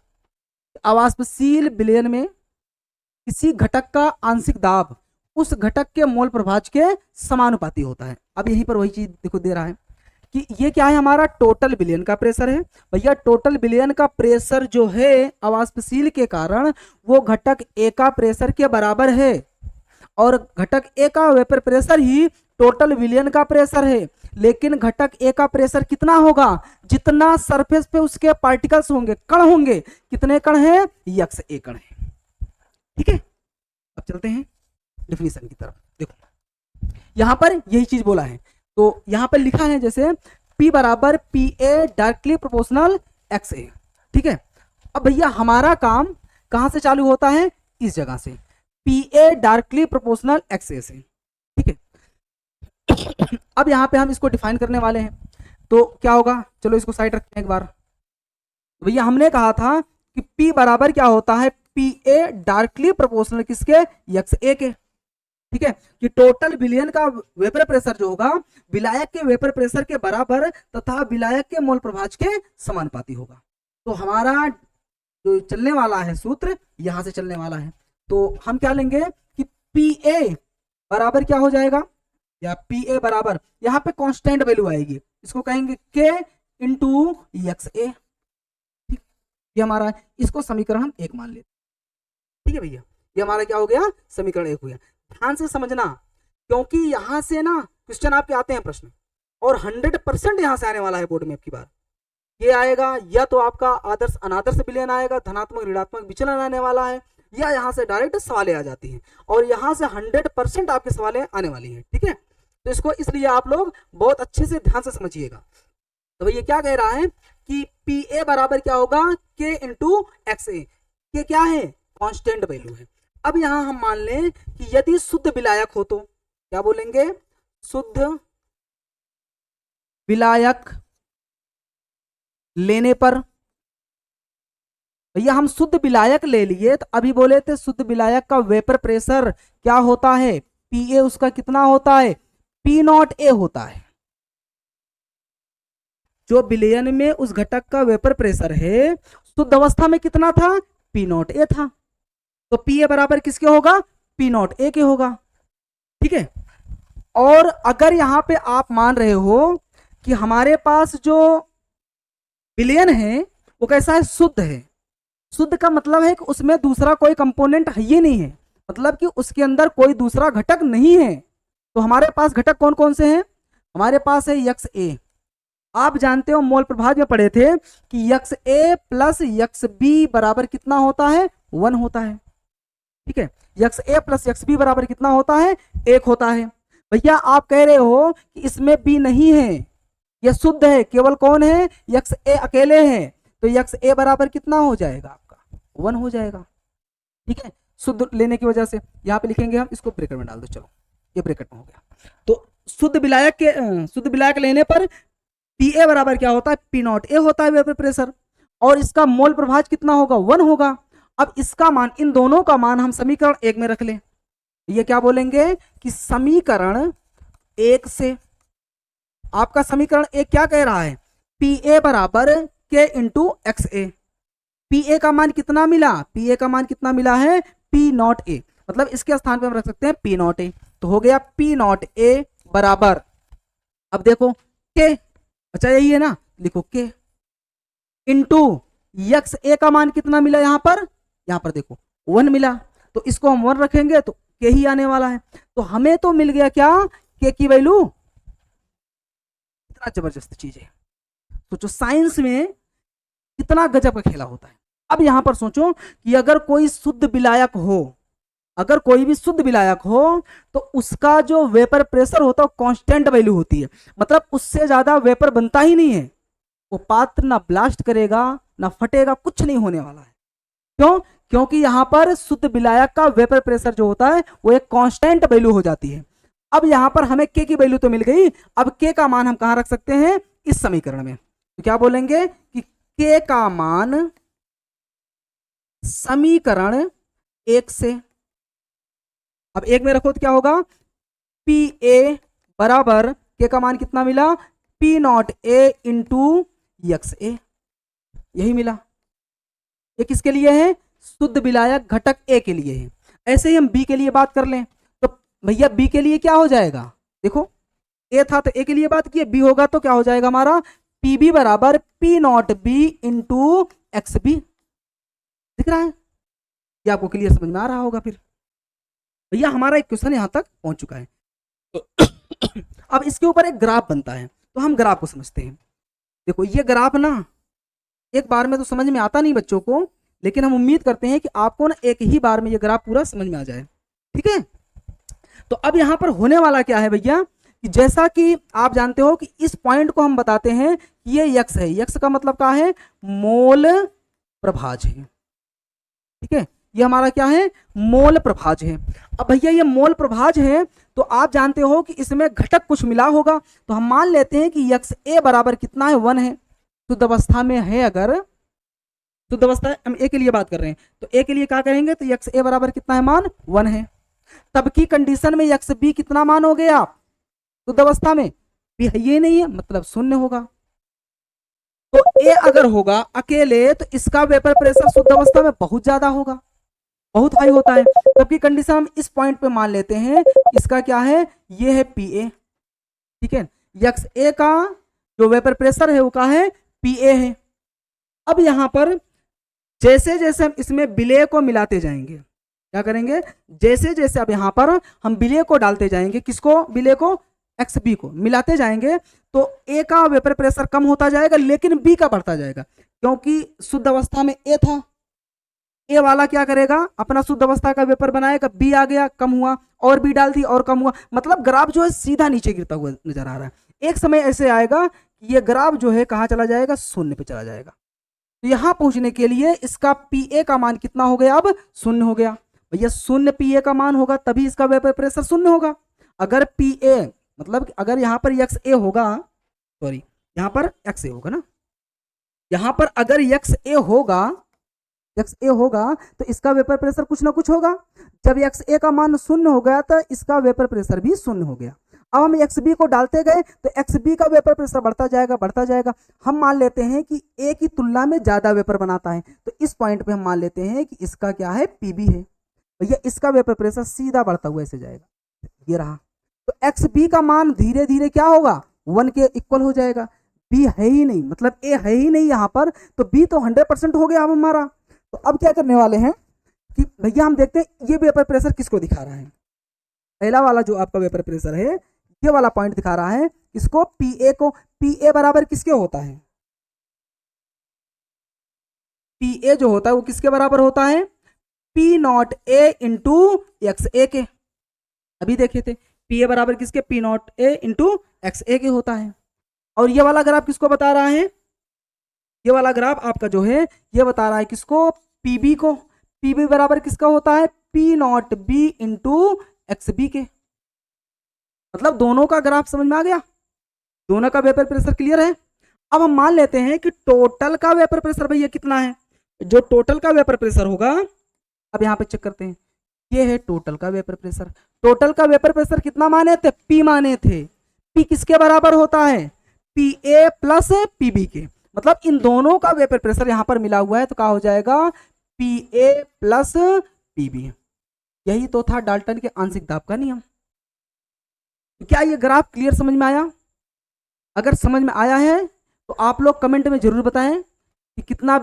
S1: अवाष्पशील विलयन में किसी घटक का आंशिक दाब उस घटक के मोल प्रभाज के समानुपाती होता है। अब यहीं पर वही चीज देखो दे रहा है कि ये क्या है, हमारा टोटल विलयन का प्रेशर है। भैया टोटल विलयन का प्रेशर जो है अवाष्पशील के कारण वो घटक ए का प्रेशर के बराबर है, और घटक ए का वेपर प्रेशर ही टोटल विलयन का प्रेशर है। लेकिन घटक ए का प्रेशर कितना होगा, जितना सरफेस पे उसके पार्टिकल्स होंगे, कण होंगे, कितने कण हैं, यक्स ए कण है। ठीक है, अब चलते हैं डिफिनीशन की तरफ। देखो यहां पर यही चीज बोला है, तो यहां पर लिखा है जैसे P बराबर P A directly proportional X A. ठीक है, अब भैया हमारा काम कहां से चालू होता है, इस जगह से, P A directly proportional X A से। ठीक है, अब यहां पे हम इसको डिफाइन करने वाले हैं, तो क्या होगा, चलो इसको साइड रखते हैं एक बार। भैया हमने कहा था कि P बराबर क्या होता है, पी ए डायरेक्टली प्रोपोर्शनल किसके, एक्स ए के। ठीक है, कि टोटल विलयन का वेपर प्रेशर जो होगा विलायक के वेपर प्रेशर के बराबर तथा विलायक के मोल प्रभाज के समानुपाती होगा। तो हमारा जो चलने वाला है सूत्र यहां से चलने वाला है, तो हम क्या लेंगे कि पी ए बराबर क्या हो जाएगा, या पी ए बराबर यहां पे कांस्टेंट वैल्यू आएगी, इसको कहेंगे के इंटू एक्स ए। ठीक, ये हमारा, इसको समीकरण हम 1 मान लेते। ठीक है भैया, ये हमारा क्या हो गया, समीकरण 1 हो गया। ध्यान से समझना, क्योंकि यहां से ना क्वेश्चन आपके आते हैं प्रश्न, और 100% यहां से आने वाला है बोर्ड में। आपकी बार ये आएगा, या तो आपका आदर्श अनादर्श विलयन आएगा, धनात्मक ऋणात्मक विचलन आने वाला है, या यहां से डायरेक्ट सवालें आ जाती हैं, और यहां से 100% आपके सवालें आने वाली हैं। ठीक है, तो इसको इसलिए आप लोग बहुत अच्छे से ध्यान से समझिएगा। तो भैया क्या कह रहा है कि पी ए बराबर क्या होगा, के इंटू एक्स ए। के क्या है, कांस्टेंट वैल्यू है। अब यहां हम मान लें कि यदि शुद्ध विलायक हो, तो क्या बोलेंगे, शुद्ध विलायक लेने पर, भैया हम शुद्ध विलायक ले लिए, तो अभी बोले थे शुद्ध विलायक का वेपर प्रेशर क्या होता है, पी ए उसका कितना होता है, पी नॉट ए होता है। जो विलयन में उस घटक का वेपर प्रेशर है शुद्ध अवस्था में कितना था, पी नॉट ए था, तो पी ए बराबर किसके होगा, पी नॉट ए के होगा। ठीक है, और अगर यहां पे आप मान रहे हो कि हमारे पास जो विलयन है वो कैसा है, शुद्ध है। शुद्ध का मतलब है कि उसमें दूसरा कोई कंपोनेंट है ही नहीं है, मतलब कि उसके अंदर कोई दूसरा घटक नहीं है। तो हमारे पास घटक कौन कौन से हैं, हमारे पास है यक्स ए। आप जानते हो मोल प्रभाज में पढ़े थे कि यक्स ए प्लस यक्स बी बराबर कितना होता है, 1 होता है। ठीक है, यक्स ए प्लस यक्स बी बराबर कितना होता है, 1 होता है। भैया आप कह रहे हो कि इसमें बी नहीं है, यह शुद्ध है, केवल कौन है, यक्स ए अकेले है, तो यक्स ए बराबर कितना हो जाएगा आपका, 1 हो जाएगा। ठीक है, शुद्ध लेने की वजह से यहाँ पे लिखेंगे हम, इसको ब्रैकेट में डाल दो, चलो ये ब्रैकेट में हो गया। तो शुद्ध विलायक लेने पर पी ए बराबर क्या होता है, पी नॉट ए होता है वेपर प्रेशर, और इसका मोल प्रभाज कितना होगा, 1 होगा। अब इसका मान, इन दोनों का मान हम समीकरण 1 में रख लें। ये क्या बोलेंगे कि समीकरण 1 से आपका समीकरण 1 क्या कह रहा है, पी ए बराबर के into X A. P A का मान कितना मिला, पी ए का मान कितना मिला है, पी नॉट ए, मतलब इसके स्थान पे हम रख सकते हैं पी नॉट ए। तो हो गया पी नॉट ए बराबर, अब देखो के, अच्छा यही है ना, लिखो के इंटू यक्स ए का मान कितना मिला, यहां पर देखो 1 मिला, तो इसको हम 1 रखेंगे तो के ही आने वाला है। तो हमें तो मिल गया क्या, के की वैल्यू। इतना जबरदस्त चीज है, सोचो साइंस में कितना गजब का खेला होता है। अब यहां पर सोचो कि अगर कोई शुद्ध विलायक हो, अगर कोई भी शुद्ध विलायक हो, तो उसका जो वेपर प्रेशर होता है कांस्टेंट वैल्यू होती है, मतलब उससे ज्यादा वेपर बनता ही नहीं है। वो पात्र ना ब्लास्ट करेगा ना फटेगा, कुछ नहीं होने वाला है। क्यों, क्योंकि यहां पर शुद्ध विलायक का वेपर प्रेशर जो होता है वो एक कांस्टेंट वैल्यू हो जाती है। अब यहां पर हमें के की वैल्यू तो मिल गई, अब के का मान हम कहां रख सकते हैं, इस समीकरण में। तो क्या बोलेंगे कि के का मान समीकरण 1 से, अब 1 में रखो तो क्या होगा, पी ए बराबर के का मान कितना मिला, P not A into X A, यही मिला। ये किसके लिए है, शुद्ध विलायक घटक ए के लिए है। ऐसे ही हम बी के लिए बात कर लें तो भैया बी के लिए क्या हो जाएगा, देखो ए था तो ए के लिए बात की, बी होगा तो क्या हो जाएगा हमारा, पी बी बराबर P not B into X B. दिख रहा है, ये आपको क्लियर समझ में आ रहा होगा। फिर भैया हमारा एक क्वेश्चन यहां तक पहुंच चुका है, तो अब इसके ऊपर एक ग्राफ बनता है, तो हम ग्राफ को समझते हैं। देखो ये ग्राफ ना एक बार में तो समझ में आता नहीं बच्चों को, लेकिन हम उम्मीद करते हैं कि आपको ना एक ही बार में ये ग्राफ पूरा समझ में आ जाए, ठीक है। तो अब यहाँ पर होने वाला क्या है भैया, कि जैसा कि आप जानते हो कि इस पॉइंट को हम बताते हैं कि ये यक्स है, यक्स का मतलब क्या है, मोल प्रभाज है, ठीक है। ये हमारा क्या है, मोल प्रभाज है। अब भैया ये मोल प्रभाज है तो आप जानते हो कि इसमें घटक कुछ मिला होगा, तो हम मान लेते हैं कि यक्स ए बराबर कितना है, 1 है। शुद्ध अवस्था में है, अगर शुद्ध अवस्था हम ए के लिए बात कर रहे हैं तो ए के लिए क्या करेंगे, तो यक्स ए बराबर कितना है, मान 1 है। तब की कंडीशन में यक्स बी कितना मान हो गया, शुद्ध अवस्था में बी है ये नहीं है, मतलब 0 होगा। तो ए अगर होगा अकेले तो इसका वेपर प्रेशर शुद्ध अवस्था में बहुत ज्यादा होगा, बहुत हाई होता है। तब की कंडीशन हम इस पॉइंट पे मान लेते हैं, इसका क्या है, ये है पी ए, ठीक है। यक्स ए का जो वेपर प्रेशर है वो क्या है, पी ए है। अब यहां पर जैसे जैसे हम इसमें विलेय को मिलाते जाएंगे, क्या करेंगे, जैसे जैसे अब यहां पर हम विलेय को डालते जाएंगे, किसको, विलेय को, एक्स बी को मिलाते जाएंगे, तो ए का वेपर प्रेशर कम होता जाएगा लेकिन बी का बढ़ता जाएगा, क्योंकि शुद्ध अवस्था में ए था, ए वाला क्या करेगा, अपना शुद्ध अवस्था का वेपर बनाएगा, बी आ गया कम हुआ, और बी डाल दी और कम हुआ, मतलब ग्राफ जो है सीधा नीचे गिरता हुआ नजर आ रहा है। एक समय ऐसे आएगा कि ये ग्राफ जो है कहाँ चला जाएगा, 0 पे चला जाएगा। तो यहां पहुंचने के लिए इसका पी ए का मान कितना हो गया, अब 0 हो गया। भैया 0 पी ए का मान होगा तभी इसका वेपर प्रेशर 0 होगा। अगर पी ए मतलब अगर यहाँ पर एक्स ए होगा, सॉरी यहाँ पर एक्स ए होगा ना, यहाँ पर अगर एक्स ए होगा, एक्स ए होगा तो इसका वेपर प्रेशर कुछ ना कुछ होगा। जब एक्स ए का मान 0 हो गया तो इसका वेपर प्रेशर भी 0 हो गया। अब हम एक्स बी को डालते गए तो एक्स बी का वेपर प्रेशर बढ़ता जाएगा बढ़ता जाएगा। हम मान लेते हैं कि ए की तुलना में ज्यादा वेपर बनाता है, तो इस पॉइंट पे हम मान लेते हैं कि इसका क्या है, पीबी है। भैया इसका वेपर प्रेशर सीधा बढ़ता हुआ ऐसे जाएगा, ये रहा। तो एक्स बी का मान धीरे धीरे क्या होगा, 1 के इक्वल हो जाएगा। बी है ही नहीं, मतलब ए है ही नहीं यहाँ पर, तो बी तो 100% हो गया अब हमारा। तो अब क्या करने वाले हैं कि भैया हम देखते हैं ये वेपर प्रेशर किसको दिखा रहा है। पहला वाला जो आपका वेपर प्रेशर है ये वाला पॉइंट दिखा रहा है इसको, पी ए को। पी ए बराबर किसके होता है, पी ए जो होता है वो किसके बराबर होता है, P not A into X A के। अभी देखे थे पी ए बराबर किसके, P not A into X A के होता है। और ये वाला ग्राफ किसको बता रहा है, ये वाला ग्राफ आपका जो है ये बता रहा है किसको, पीबी को। पीबी बराबर किसका होता है, P not B into X B के। मतलब दोनों का ग्राफ समझ में आ गया, दोनों का वेपर प्रेशर क्लियर है। अब हम मान लेते हैं कि टोटल का वेपर प्रेशर भैया कितना है। जो टोटल का वेपर प्रेशर होगा, अब यहां पे चेक करते हैं, ये है टोटल का वेपर प्रेशर। टोटल का वेपर प्रेशर कितना माने थे, पी माने थे। पी किसके बराबर होता है, पी ए प्लस पीबी के। मतलब इन दोनों का वेपर प्रेशर यहां पर मिला हुआ है तो क्या हो जाएगा, पी ए प्लस पीबी। यही तो था डाल्टन के आंशिक दाब का नियम। क्या ये ग्राफ क्लियर समझ में आया? अगर समझ में आया है तो आप लोग कमेंट में जरूर बताएं कि कितना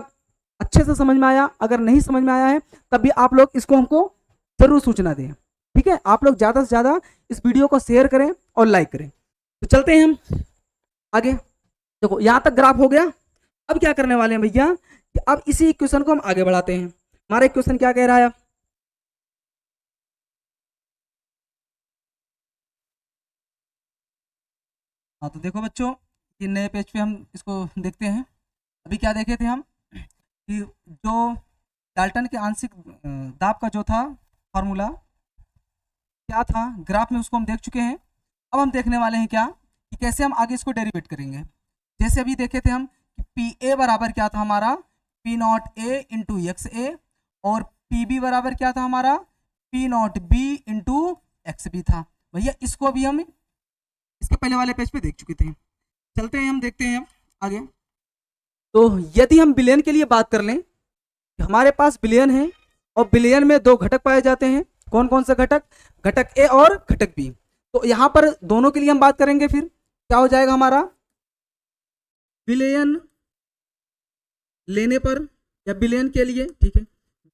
S1: अच्छे से समझ में आया। अगर नहीं समझ में आया है तब भी आप लोग इसको हमको जरूर सूचना दें, ठीक है। आप लोग ज़्यादा से ज़्यादा इस वीडियो को शेयर करें और लाइक करें। तो चलते हैं हम आगे। देखो यहाँ तक ग्राफ हो गया। अब क्या करने वाले हैं भैया, कि अब इसी इक्वेशन को हम आगे बढ़ाते हैं। हमारा इक्वेशन क्या कह रहा है, हाँ तो देखो बच्चों कि नए पेज पे हम इसको देखते हैं। अभी क्या देखे थे हम कि जो डाल्टन के आंशिक दाब का जो था फॉर्मूला क्या था ग्राफ में, उसको हम देख चुके हैं। अब हम देखने वाले हैं क्या कि कैसे हम आगे इसको डेरिवेट करेंगे। जैसे अभी देखे थे हम कि पी ए बराबर क्या था हमारा, P not A into X A, और पी बी बराबर क्या था हमारा, P not B into X B था। भैया इसको अभी हम इसके पहले वाले पेज पे देख चुके थे। चलते हैं हम देखते हैं आगे। तो यदि हम बिलियन के लिए बात कर लें, हमारे पास बिलियन है और बिलियन में दो घटक पाए जाते हैं। कौन कौन से घटक, घटक ए और घटक बी। तो यहां पर दोनों के लिए हम बात करेंगे, फिर क्या हो जाएगा हमारा, बिलियन लेने पर या बिलियन के लिए, ठीक है,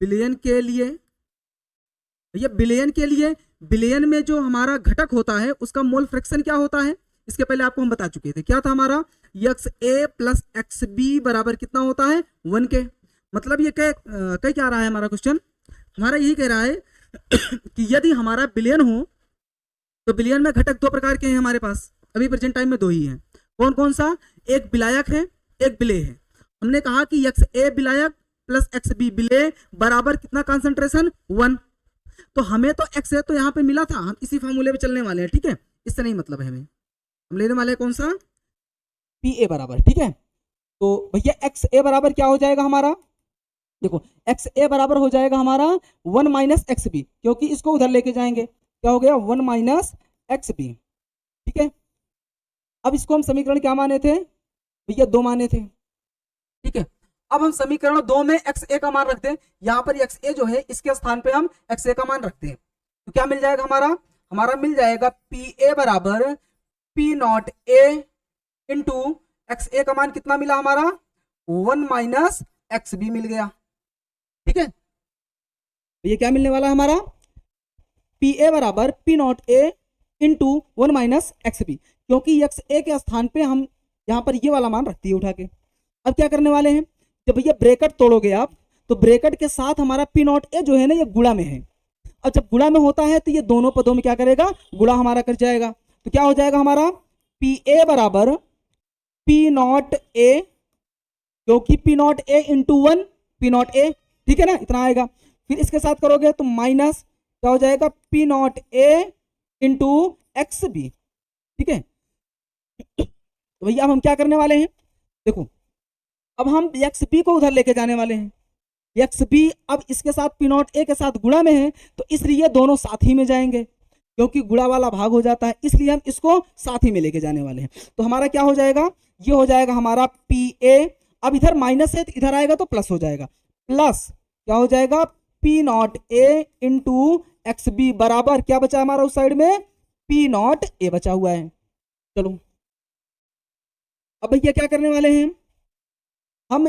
S1: बिलियन के लिए, ये बिलियन के लिए बिलियन में जो हमारा घटक होता है उसका मोल फ्रैक्शन क्या होता है, इसके पहले आपको हम बता चुके थे। क्या था हमारा, एक्स ए प्लस एक्स बी बराबर कितना होता है, 1 के। मतलब ये कह क्या रहा है हमारा क्वेश्चन, हमारा यही कह रहा है कि यदि हमारा बिलियन हो तो बिलियन में घटक दो प्रकार के हैं हमारे पास, अभी प्रेजेंट टाइम में दो ही हैं। कौन कौन सा, एक विलायक है, एक विलेय है। हमने कहा कि एक्स ए विलायक प्लस एक्स बी विलेय बराबर कितना कंसंट्रेशन, 1। तो हमें तो एक्स ए तो यहाँ पे मिला था, हम इसी फॉर्मूले पे चलने वाले हैं, ठीक है, इससे नहीं मतलब है हमें, हम लेने वाले हैं कौन सा, पी ए बराबर, ठीक है। तो भैया एक्स ए बराबर क्या हो जाएगा हमारा, देखो एक्स ए बराबर हो जाएगा हमारा 1 माइनस एक्स बी, क्योंकि इसको उधर लेके जाएंगे, क्या हो गया 1 माइनस एक्स बी, ठीक है। अब इसको हम समीकरण क्या माने थे भैया, 2 माने थे, ठीक है। अब हम समीकरण 2 में एक्स ए का मान रखते हैं, यहां पर एक्स ए जो है इसके स्थान पे हम एक्स ए का मान रखते हैं। तो क्या मिल जाएगा हमारा, हमारा मिल जाएगा पी ए बराबर P not A into X A का मान कितना मिला हमारा, 1 माइनस एक्स बी मिल गया, ठीक है। तो ये क्या मिलने वाला हमारा, पी ए बराबर P not A into 1 minus X B, क्योंकि एक्स ए के स्थान पे हम यहाँ पर ये वाला मान रखती है उठा के। अब क्या करने वाले हैं, जब भैया ब्रैकेट तोड़ोगे आप तो ब्रैकेट के साथ हमारा पी नॉट ए जो है ना ये गुणा में है, और जब गुणा में होता है तो ये दोनों पदों में क्या करेगा, गुणा हमारा कर जाएगा। तो क्या हो जाएगा हमारा, पी ए बराबर पी नॉट ए, क्योंकि P not A into 1 P not a, ठीक है ना, इतना आएगा। फिर इसके साथ करोगे तो माइनस क्या हो जाएगा, P not A into X B, ठीक है। तो भैया अब हम क्या करने वाले हैं, देखो अब हम एक्स बी को उधर लेके जाने वाले हैं। एक्स बी अब इसके साथ पी नॉट ए के साथ गुणा में है, तो इसलिए दोनों साथ ही में जाएंगे, क्योंकि गुणा वाला भाग हो जाता है, इसलिए हम इसको साथ ही में लेके जाने वाले हैं। तो हमारा क्या हो जाएगा, ये हो जाएगा हमारा पी ए, अब इधर माइनस है तो इधर आएगा तो प्लस हो जाएगा, प्लस क्या हो जाएगा P not A into X B बराबर क्या बचा हमारा उस साइड में, पी नॉट ए बचा हुआ है। चलो अब भैया क्या करने वाले हैं, हम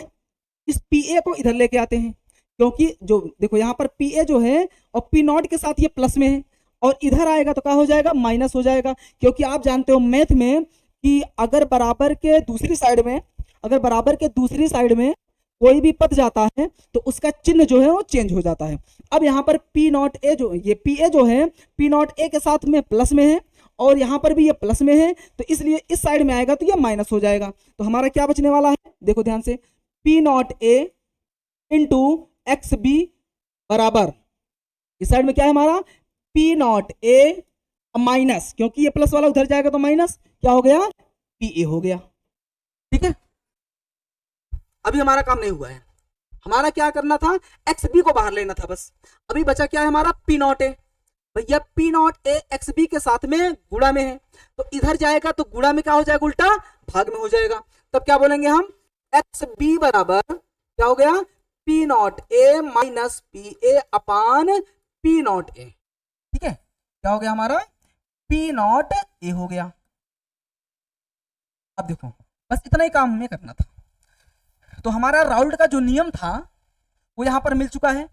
S1: इस पी ए को इधर लेके आते हैं, क्योंकि जो देखो यहाँ पर पी ए जो है और पी नॉट के साथ ये प्लस में है, और इधर आएगा तो क्या हो जाएगा, माइनस हो जाएगा। क्योंकि आप जानते हो मैथ में कि अगर बराबर के दूसरी साइड में, अगर बराबर के दूसरी साइड में कोई भी पद जाता है तो उसका चिन्ह जो है वो चेंज हो जाता है। अब यहाँ पर पी नॉट ए जो, ये पी ए जो है पी नॉट ए के साथ में प्लस में है, और यहाँ पर भी ये प्लस में है, तो इसलिए इस साइड में आएगा तो ये माइनस हो जाएगा। तो हमारा क्या बचने वाला है, देखो ध्यान से, P not A into X B बराबर इस साइड में क्या है हमारा, पी नॉट ए माइनस, क्योंकि ये प्लस वाला उधर जाएगा तो माइनस, क्या हो गया, पी ए हो गया, ठीक है। अभी हमारा काम नहीं हुआ है, हमारा क्या करना था, एक्स बी को बाहर लेना था बस। अभी बचा क्या है हमारा, पी नॉट ए। भैया P not A X B के साथ में गुणा में है, तो इधर जाएगा तो गुणा में क्या हो जाएगा, उल्टा भाग में हो जाएगा। तब क्या बोलेंगे हम, एक्स बी बराबर क्या हो गया, P not a minus P A upon P not a, ठीक है। क्या हो गया हमारा, पी नॉट ए हो गया। अब देखो बस इतना ही काम हमें करना था। तो हमारा राउल्ट का जो नियम था वो यहां पर मिल चुका है।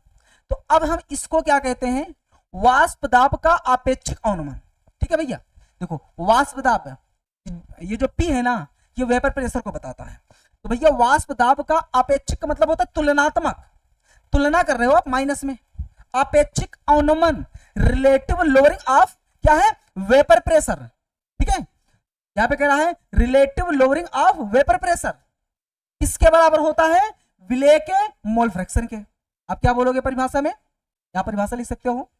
S1: तो अब हम इसको क्या कहते हैं, वाष्प दाब का आपेक्षिक अवनमन, ठीक है भैया। देखो वाष्प दाब, ये जो पी है ना ये वेपर प्रेशर को बताता है। तो भैया वाष्प दाब का आपेक्षिक का मतलब होता है तुलनात्मक, तुलना कर रहे हो आप माइनस में, आपेक्षिक अवनमन रिलेटिव लोअरिंग ऑफ क्या है, वेपर प्रेशर, ठीक है। यहां पे कह रहा है relative lowering of vapour pressure किसके बराबर होता है, विलेय के मोल फ्रैक्शन के। आप क्या बोलोगे परिभाषा में, यहां परिभाषा लिख सकते हो,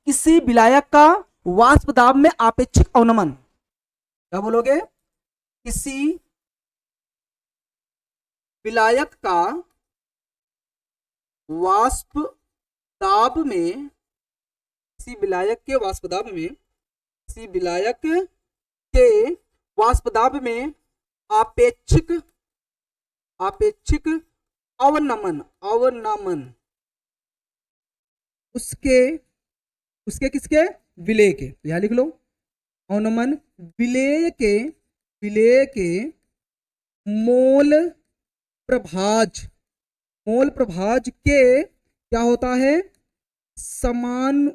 S1: किसी विलायक का वाष्प दाब में आपेक्षिक अवनमन, क्या बोलोगे, किसी विलायक का वाष्प दाब में, किसी विलायक के वाष्प दाब में, किसी विलायक के वाष्प दाब में आपेक्षिक अवनमन उसके किसके, विलेय के, यहां लिख लो अवनमन, विलेय के मोल प्रभाज के क्या होता है, समान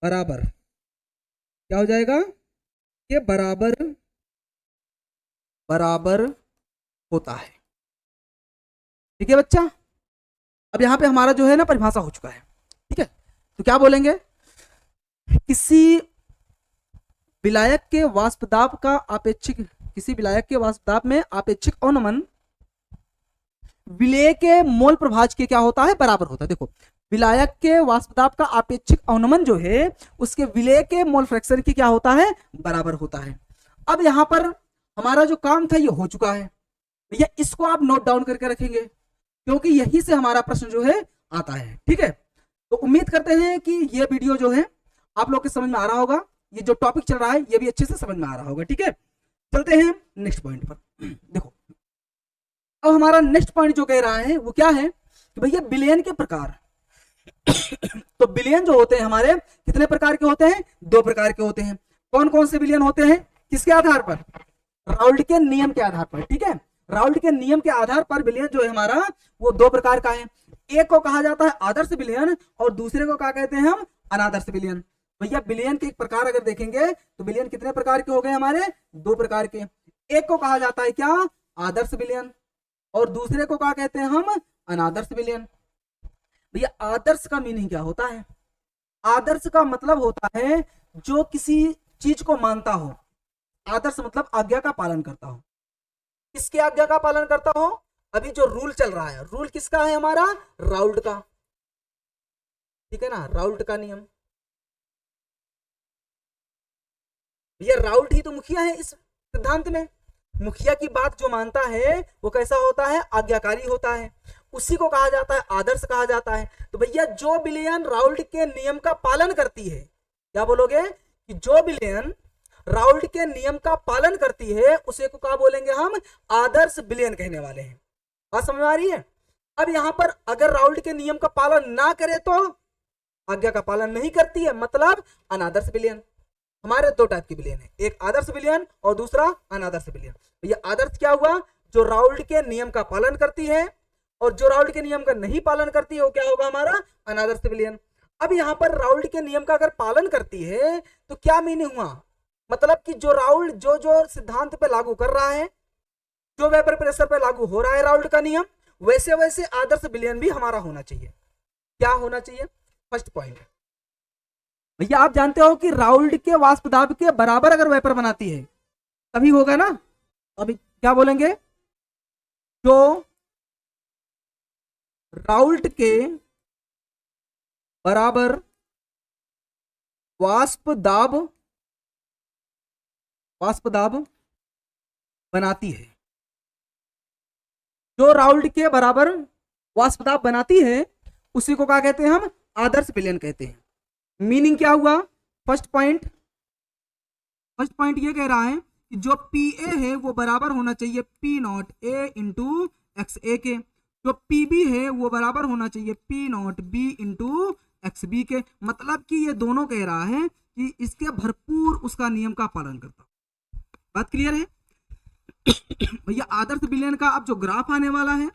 S1: बराबर, क्या हो जाएगा, ये बराबर होता है। ठीक है बच्चा, अब यहां पे हमारा जो है ना परिभाषा हो चुका है। ठीक है, तो क्या बोलेंगे, किसी विलायक के वाष्प दाब का आपेक्षिक, किसी विलायक के वाष्प दाब में आपेक्षिक अवनमन विलेय के मोल प्रभाज के क्या होता है, बराबर होता है। देखो, विलायक के वाष्प दाब का आपेक्षिक अवनमन जो है उसके विलेय के मोल फ्रैक्शन की क्या होता है, बराबर होता है। अब यहां पर हमारा जो काम था ये हो चुका है भैया, इसको आप नोट डाउन करके रखेंगे क्योंकि यही से हमारा प्रश्न जो है आता है। ठीक है, तो उम्मीद करते हैं कि ये वीडियो जो है आप लोग के समझ में आ रहा होगा, ये जो टॉपिक चल रहा है ये भी अच्छे से समझ में आ रहा होगा। ठीक है, चलते हैं नेक्स्ट पॉइंट पर। देखो, अब हमारा नेक्स्ट पॉइंट जो कह रहा है वो क्या है कि भैया विलयन के प्रकार। तो विलयन जो होते हैं हमारे कितने प्रकार के होते हैं, 2 प्रकार के होते हैं। कौन कौन से विलयन होते हैं, किसके आधार पर, राउल्ट के नियम के आधार पर। ठीक है, राउल्ट के नियम के आधार पर विलयन जो है हमारा वो 2 प्रकार का है। एक को कहा जाता है आदर्श विलयन और दूसरे को क्या कहते हैं हम, अनादर्श विलयन। भैया विलयन के एक प्रकार अगर देखेंगे तो विलयन कितने प्रकार के हो गए हमारे, 2 प्रकार के। एक को कहा जाता है क्या, आदर्श विलयन, और दूसरे को क्या कहते हैं हम, अनादर्श विलयन। भैया आदर्श का मीनिंग क्या होता है, आदर्श का मतलब होता है जो किसी चीज को मानता हो। आदर्श मतलब आज्ञा का पालन करता हो। किसके आज्ञा का पालन करता हो, अभी जो रूल चल रहा है, रूल किसका है हमारा, राउल्ट का। ठीक है ना, राउल्ट का नियम। भैया राउल्ट ही तो मुखिया है इस सिद्धांत में। मुखिया की बात जो मानता है वो कैसा होता है, आज्ञाकारी होता है, उसी को कहा जाता है आदर्श कहा जाता है। तो भैया जो विलयन राउल्ट के नियम का पालन करती है, क्या बोलोगे कि जो विलयन राउल्ट के नियम का पालन करती है उसे को क्या बोलेंगे हम, आदर्श विलयन कहने वाले हैं। बात समझ में आ रही है। अब यहां पर अगर राउल्ट के नियम का पालन ना करे तो आज्ञा का पालन नहीं करती है, मतलब अनादर्श विलयन। हमारे 2 टाइप के विलयन है, एक आदर्श विलयन और दूसरा अनादर्श विलयन। तो ये आदर्श क्या हुआ, जो राउल्ट के नियम का पालन करती है, और जो राउल्ट के नियम का नहीं पालन करती है वो क्या होगा हमारा, अनादर्श विलयन। अब यहां पर राउल्ट के नियम का अगर पालन करती है तो क्या मीनिंग हुआ, मतलब कि जो राउल्ट जो सिद्धांत पे लागू कर रहा है, जो वेपर प्रेशर पे लागू हो रहा है राउल्ट का नियम, वैसे वैसे आदर्श विलयन भी हमारा होना चाहिए। क्या होना चाहिए, फर्स्ट पॉइंट। भैया आप जानते हो कि राउल्ट के वाष्प दाब के बराबर अगर वेपर बनाती है तभी होगा ना। अभी क्या बोलेंगे, जो राउल्ट के बराबर वाष्प दाब बनाती है, जो राउल्ट के बराबर वाष्प दाब बनाती है उसी को क्या कहते हैं हम, आदर्श विलयन कहते हैं। मीनिंग क्या हुआ, फर्स्ट पॉइंट ये कह रहा है कि जो PA है वो बराबर होना चाहिए P0A इंटू XA के, जो PB है वो बराबर होना चाहिए P0B इंटू XB के। मतलब कि ये दोनों कह रहा है कि इसके भरपूर उसका नियम का पालन करता। बात क्लियर है भैया। आदर्श विलयन का अब जो ग्राफ आने वाला है,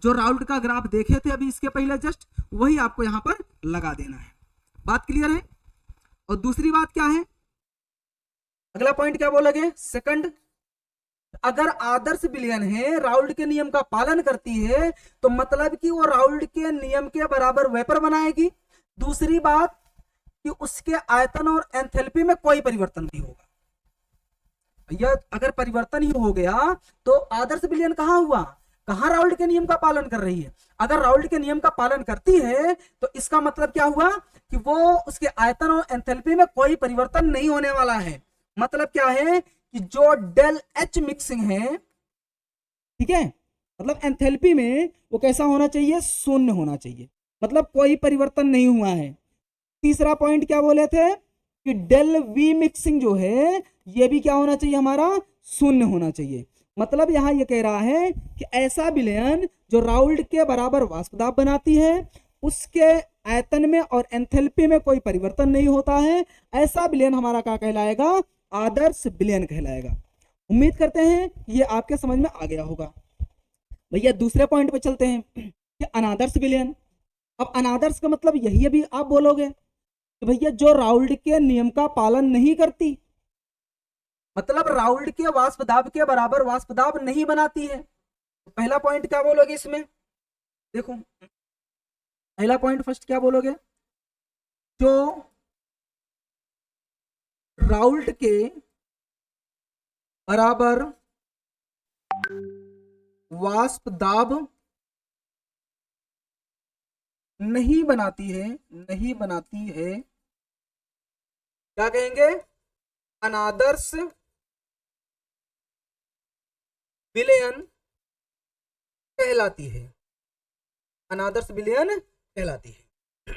S1: जो राउल्ट का ग्राफ देखे थे अभी इसके पहले जस्ट, वही आपको यहां पर लगा देना है। बात क्लियर है। और दूसरी बात क्या है, अगला पॉइंट क्या बोलोगे, सेकंड, अगर आदर्श विलयन है राउल्ट के नियम का पालन करती है तो मतलब कि वो राउल्ट के नियम के बराबर वेपर बनाएगी। दूसरी बात कि उसके आयतन और एंथैल्पी में कोई परिवर्तन नहीं होगा। यह अगर परिवर्तन ही हो गया तो आदर्श विलयन कहां हुआ, कहां राउल्ट के नियम का पालन कर रही है। अगर राउल्ट के नियम का पालन करती है तो इसका मतलब क्या हुआ कि वो उसके आयतन और एंथैल्पी में कोई परिवर्तन नहीं होने वाला है। मतलब क्या है कि जो डेल H मिक्सिंग है, ठीक है, मतलब एंथैल्पी में वो कैसा होना चाहिए, शून्य होना चाहिए, मतलब कोई परिवर्तन नहीं हुआ है। तीसरा पॉइंट क्या बोले थे कि डेल वी मिक्सिंग जो है ये भी क्या होना चाहिए, हमारा शून्य होना चाहिए। मतलब यहां ये कह रहा है कि ऐसा विलयन जो राउल्ट के बराबर वाष्प दाब बनाती है, उसके आयतन में और एंथैल्पी में कोई परिवर्तन नहीं होता है, ऐसा विलयन हमारा क्या कहलाएगा, आदर्श विलयन कहलाएगा। उम्मीद करते हैं ये आपके समझ में आ गया होगा। भैया दूसरे पॉइंट पे चलते हैं कि अनादर्श विलयन। अब अनादर्श का मतलब यही अभी आप बोलोगे कि भैया जो राउल्ट के नियम का पालन नहीं करती, मतलब राउल्ट के वाष्प दाब के बराबर वाष्प दाब नहीं बनाती है। तो पहला पॉइंट क्या बोलोगे इसमें, देखो पहला पॉइंट फर्स्ट क्या बोलोगे, जो राउल्ट के बराबर वाष्प दाब नहीं बनाती है, नहीं बनाती है, क्या कहेंगे, अनादर्श विलयन कहलाती है, अनादर्श विलयन कहलाती है।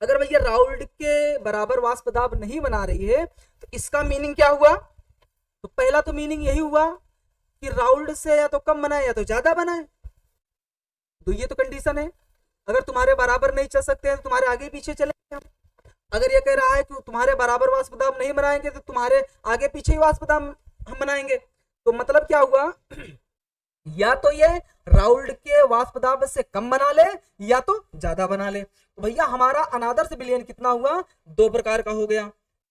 S1: अगर भैया राउल्ट के बराबर वाष्प दाब नहीं बना रही है तो इसका मीनिंग क्या हुआ, तो पहला तो मीनिंग यही हुआ कि राउल्ट से या तो कम बनाए या तो ज्यादा बनाए, तो ये तो कंडीशन है। अगर तुम्हारे बराबर नहीं चल सकते हैं तो तुम्हारे आगे पीछे चलेंगे हम। अगर ये कह रहा है कि तुम्हारे बराबर वाष्प दाब नहीं बनाएंगे तो तुम्हारे आगे पीछे ही वाष्प दाब हम बनाएंगे, तो मतलब क्या हुआ, या तो ये राउल्ट के वाष्प दाब से कम बना ले या तो ज्यादा बना ले। तो भैया हमारा अनादर्श विलयन कितना हुआ, दो प्रकार का हो गया।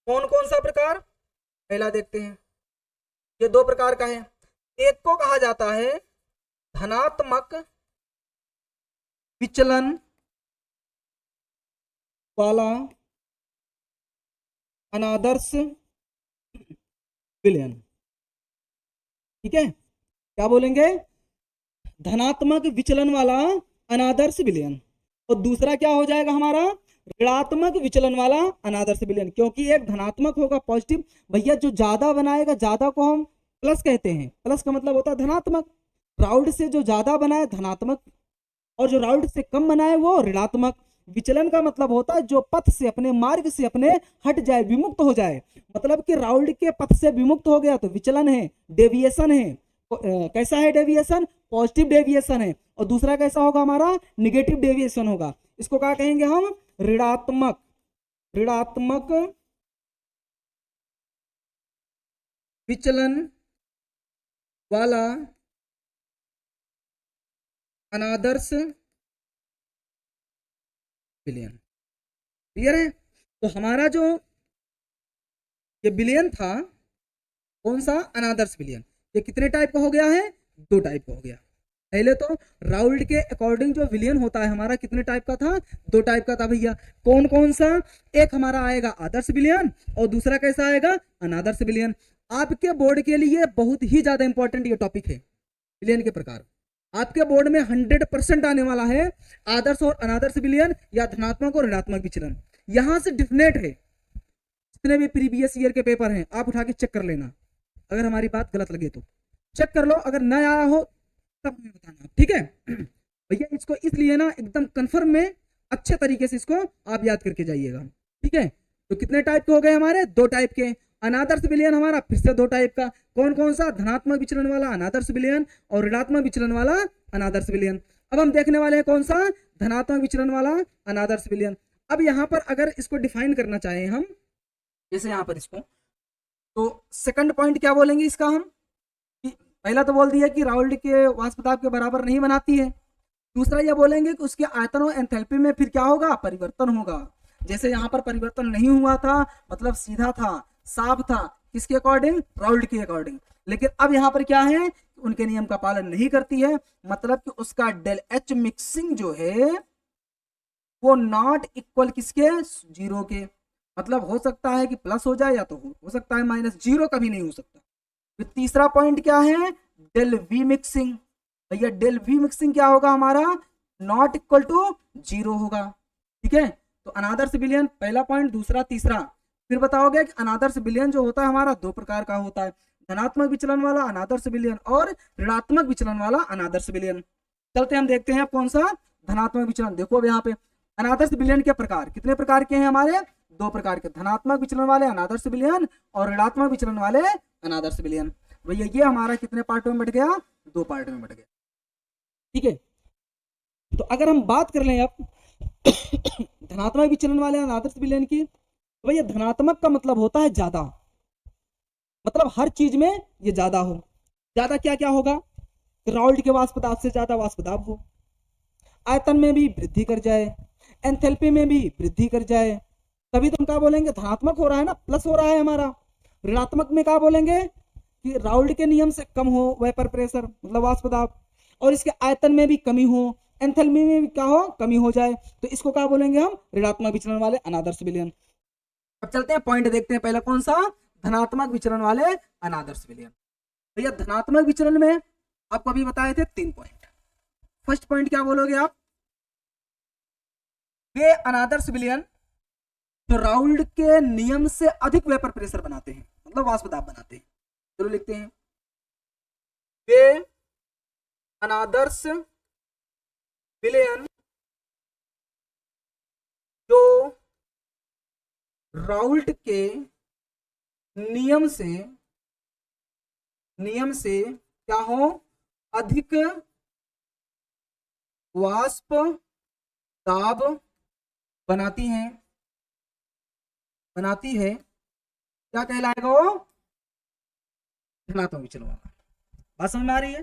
S1: कौन कौन सा प्रकार, पहला देखते हैं, ये दो प्रकार का है। एक को कहा जाता है धनात्मक विचलन वाला अनादर्श विलयन, ठीक है, क्या बोलेंगे, धनात्मक विचलन वाला अनादर्श विलयन। और दूसरा क्या हो जाएगा हमारा, ऋणात्मक विचलन वाला अनादर्श विलयन, क्योंकि एक धनात्मक होगा पॉजिटिव, भैया जो ज्यादा बनाएगा, ज्यादा को हम प्लस कहते हैं, प्लस का मतलब होता है धनात्मक, राउल्ट से जो ज्यादा बनाए धनात्मक, और जो राउल्ट से कम बनाए वो ऋणात्मक। विचलन का मतलब होता है जो पथ से, अपने मार्ग से अपने हट जाए, विमुक्त हो जाए, मतलब कि राउल्ट के पथ से विमुक्त हो गया तो विचलन है, डेविएशन है। कैसा है डेविएशन, पॉजिटिव डेविएशन है। और दूसरा कैसा होगा हमारा, निगेटिव डेविएशन होगा। इसको क्या कहेंगे हम, ऋणात्मक, ऋणात्मक विचलन वाला अनादर्श विलयन। क्लियर है। तो हमारा जो ये विलयन था कौन सा, अनादर्श विलयन, ये कितने टाइप का हो गया है, दो टाइप का हो गया। पहले तो राउल्ट के अकॉर्डिंग जो विलयन होता है हमारा कितने टाइप का था, दो टाइप का था भैया। कौन कौन सा, एक हमारा आएगा आदर्श विलयन और दूसरा कैसा आएगा, अनादर्श विलयन। आपके बोर्ड के लिए बहुत ही ज्यादा इंपॉर्टेंट ये टॉपिक है, विलयन के प्रकार। आपके बोर्ड में 100% आने वाला है आदर्श और अनादर्श विलयन या धनात्मक और ऋणात्मक विचलन। यहां से डिफिनेट है, जितने भी प्रीवियस ईयर के पेपर हैं आप उठा के चेक कर लेना, अगर हमारी बात गलत लगे तो चेक कर लो, अगर न आया हो तब हमें बताना, ठीक है भैया। इसको इसलिए ना एकदम कंफर्म में अच्छे तरीके से इसको आप याद करके जाइएगा, ठीक है। तो कितने टाइप के हो गए हमारे, दो टाइप के। अनादर्श विलयन हमारा फिर से दो टाइप का, कौन कौन सा, धनात्मक विचलन वाला अनादर्श विलयन और ऋणात्मक विचलन वाला अनादर्श विलयन। अब हम देखने वाले हैं कौन सा, धनात्मक विचलन वाला अनादर्श विलयन। अब यहाँ पर अगर इसको डिफाइन करना चाहें हम, जैसे यहाँ पर इसको, तो सेकंड पॉइंट क्या बोलेंगे इसका हम, कि पहला तो बोल दिया कि राउल्ट के वाष्प दाब के बराबर नहीं बनाती है। दूसरा ये बोलेंगे कि उसके आयतन और एंथैल्पी में फिर क्या होगा, परिवर्तन होगा। जैसे यहाँ पर परिवर्तन नहीं हुआ था, मतलब सीधा था, साफ था, किसके अकॉर्डिंग, राउल्ट के अकॉर्डिंग। लेकिन अब यहाँ पर क्या है, उनके नियम का पालन नहीं करती है, मतलब कि उसका डेल एच मिक्सिंग जो है वो नॉट इक्वल किसके, जीरो के। मतलब हो सकता है कि प्लस हो जाए या तो हो सकता है माइनस, जीरो कभी नहीं हो सकता। फिर तीसरा पॉइंट क्या है, डेल वी मिक्सिंग। भैया डेल वी मिक्सिंग क्या होगा हमारा, नॉट इक्वल टू जीरो होगा, ठीक है। तो अनादर्श विलयन पहला पॉइंट, दूसरा, तीसरा। फिर बताओगे कि अनादर्श विलयन जो होता है हमारा दो प्रकार का होता है, धनात्मक विचलन वाला अनादर्श विलयन और ऋणात्मक विचलन वाला अनादर्श विलयन। चलते हम देखते हैं कौन सा धनात्मक विचलन। देखो अब यहाँ पे अनादर्श विलयन के प्रकार कितने प्रकार के हैं हमारे, 2 प्रकार के, धनात्मक विचलन वाले अनादर्श विलयन और ऋणात्मक विचलन वाले अनादर्श विलयन। भैया ये हमारा कितने पार्टों में बट गया, 2 पार्ट में बट गया। ठीक है, तो अगर हम बात कर लें अब धनात्मक विचलन वाले अनादर्श विलयन की, तो भैया धनात्मक का मतलब होता है ज्यादा, मतलब हर चीज में ये ज्यादा हो। ज्यादा क्या क्या होगा, राउल्ट के वाष्प दाब से ज्यादा वाष्प दाब हो, आयतन में भी वृद्धि कर जाए, एंथैल्पी में भी वृद्धि कर जाए, तभी तो हम क्या बोलेंगे धनात्मक हो रहा है ना, प्लस हो रहा है हमारा। ऋणात्मक में क्या बोलेंगे कि राउल्ट के नियम से कम हो वेपर प्रेशर मतलब वाष्प दाब, और इसके आयतन में भी कमी हो, एंथैल्पी में भी क्या हो, कमी हो जाए, तो इसको क्या बोलेंगे हम, ऋणात्मक विचलन वाले अनादर्श विलयन। अब चलते हैं पॉइंट देखते हैं, पहला कौन सा, धनात्मक विचलन वाले अनादर्श विलयन। भैया धनात्मक विचलन में आपको अभी बताए थे 3 पॉइंट। फर्स्ट पॉइंट क्या बोलोगे आप, वे अनादर्श विलयन जो राउल्ट के नियम से अधिक वेपर प्रेशर बनाते हैं, मतलब वाष्प दाब बनाते हैं। चलो लिखते हैं, वे अनादर्श विलयन जो राउल्ट के नियम से क्या हो, अधिक वाष्प दाब बनाती है, क्या कहलाएगा वो, धनात्मक विचलन वाला। बात समझ में आ रही है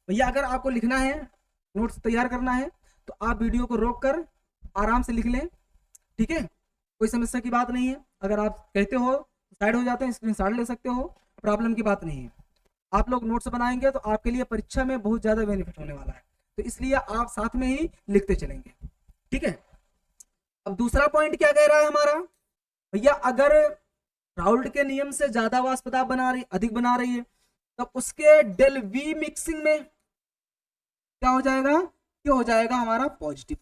S1: भैया? अगर आपको लिखना है, नोट्स तैयार करना है, तो आप वीडियो को रोक कर आराम से लिख लें, ठीक है, कोई समस्या की बात नहीं है। अगर आप कहते हो साइड हो जाते हैं, स्क्रीनशॉट ले सकते हो, प्रॉब्लम की बात नहीं है। आप लोग नोट्स बनाएंगे तो आपके लिए परीक्षा में बहुत ज्यादा बेनिफिट होने वाला है, तो इसलिए आप साथ में ही लिखते चलेंगे, ठीक है। अब दूसरा पॉइंट क्या कह रहा है हमारा, भैया अगर राउल्ट के नियम से ज्यादा वाष्प दाब अधिक बना रही है, तब उसके डेल वी मिक्सिंग में क्या हो जाएगा, ये हो जाएगा हमारा पॉजिटिव,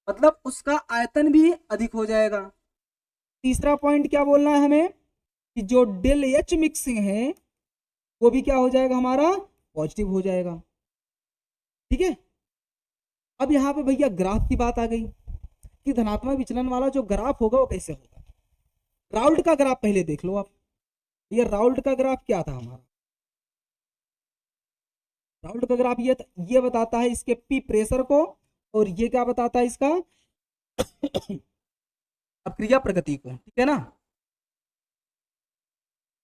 S1: मतलब उसका आयतन भी अधिक हो जाएगा। तीसरा पॉइंट क्या बोलना है हमें, कि जो डेल एच मिक्सिंग है वो भी क्या हो जाएगा हमारा, पॉजिटिव हो जाएगा, ठीक है। अब यहाँ पे भैया ग्राफ की बात आ गई कि धनात्मक विचलन वाला जो ग्राफ होगा वो कैसे होगा। राउल्ट का ग्राफ पहले देख लो आप, ये राउल्ट का ग्राफ क्या था हमारा, राउल्ट का ग्राफ ये बताता है इसके पी प्रेशर को, और ये क्या बताता है इसका अभिक्रिया प्रगति को, ठीक है ना,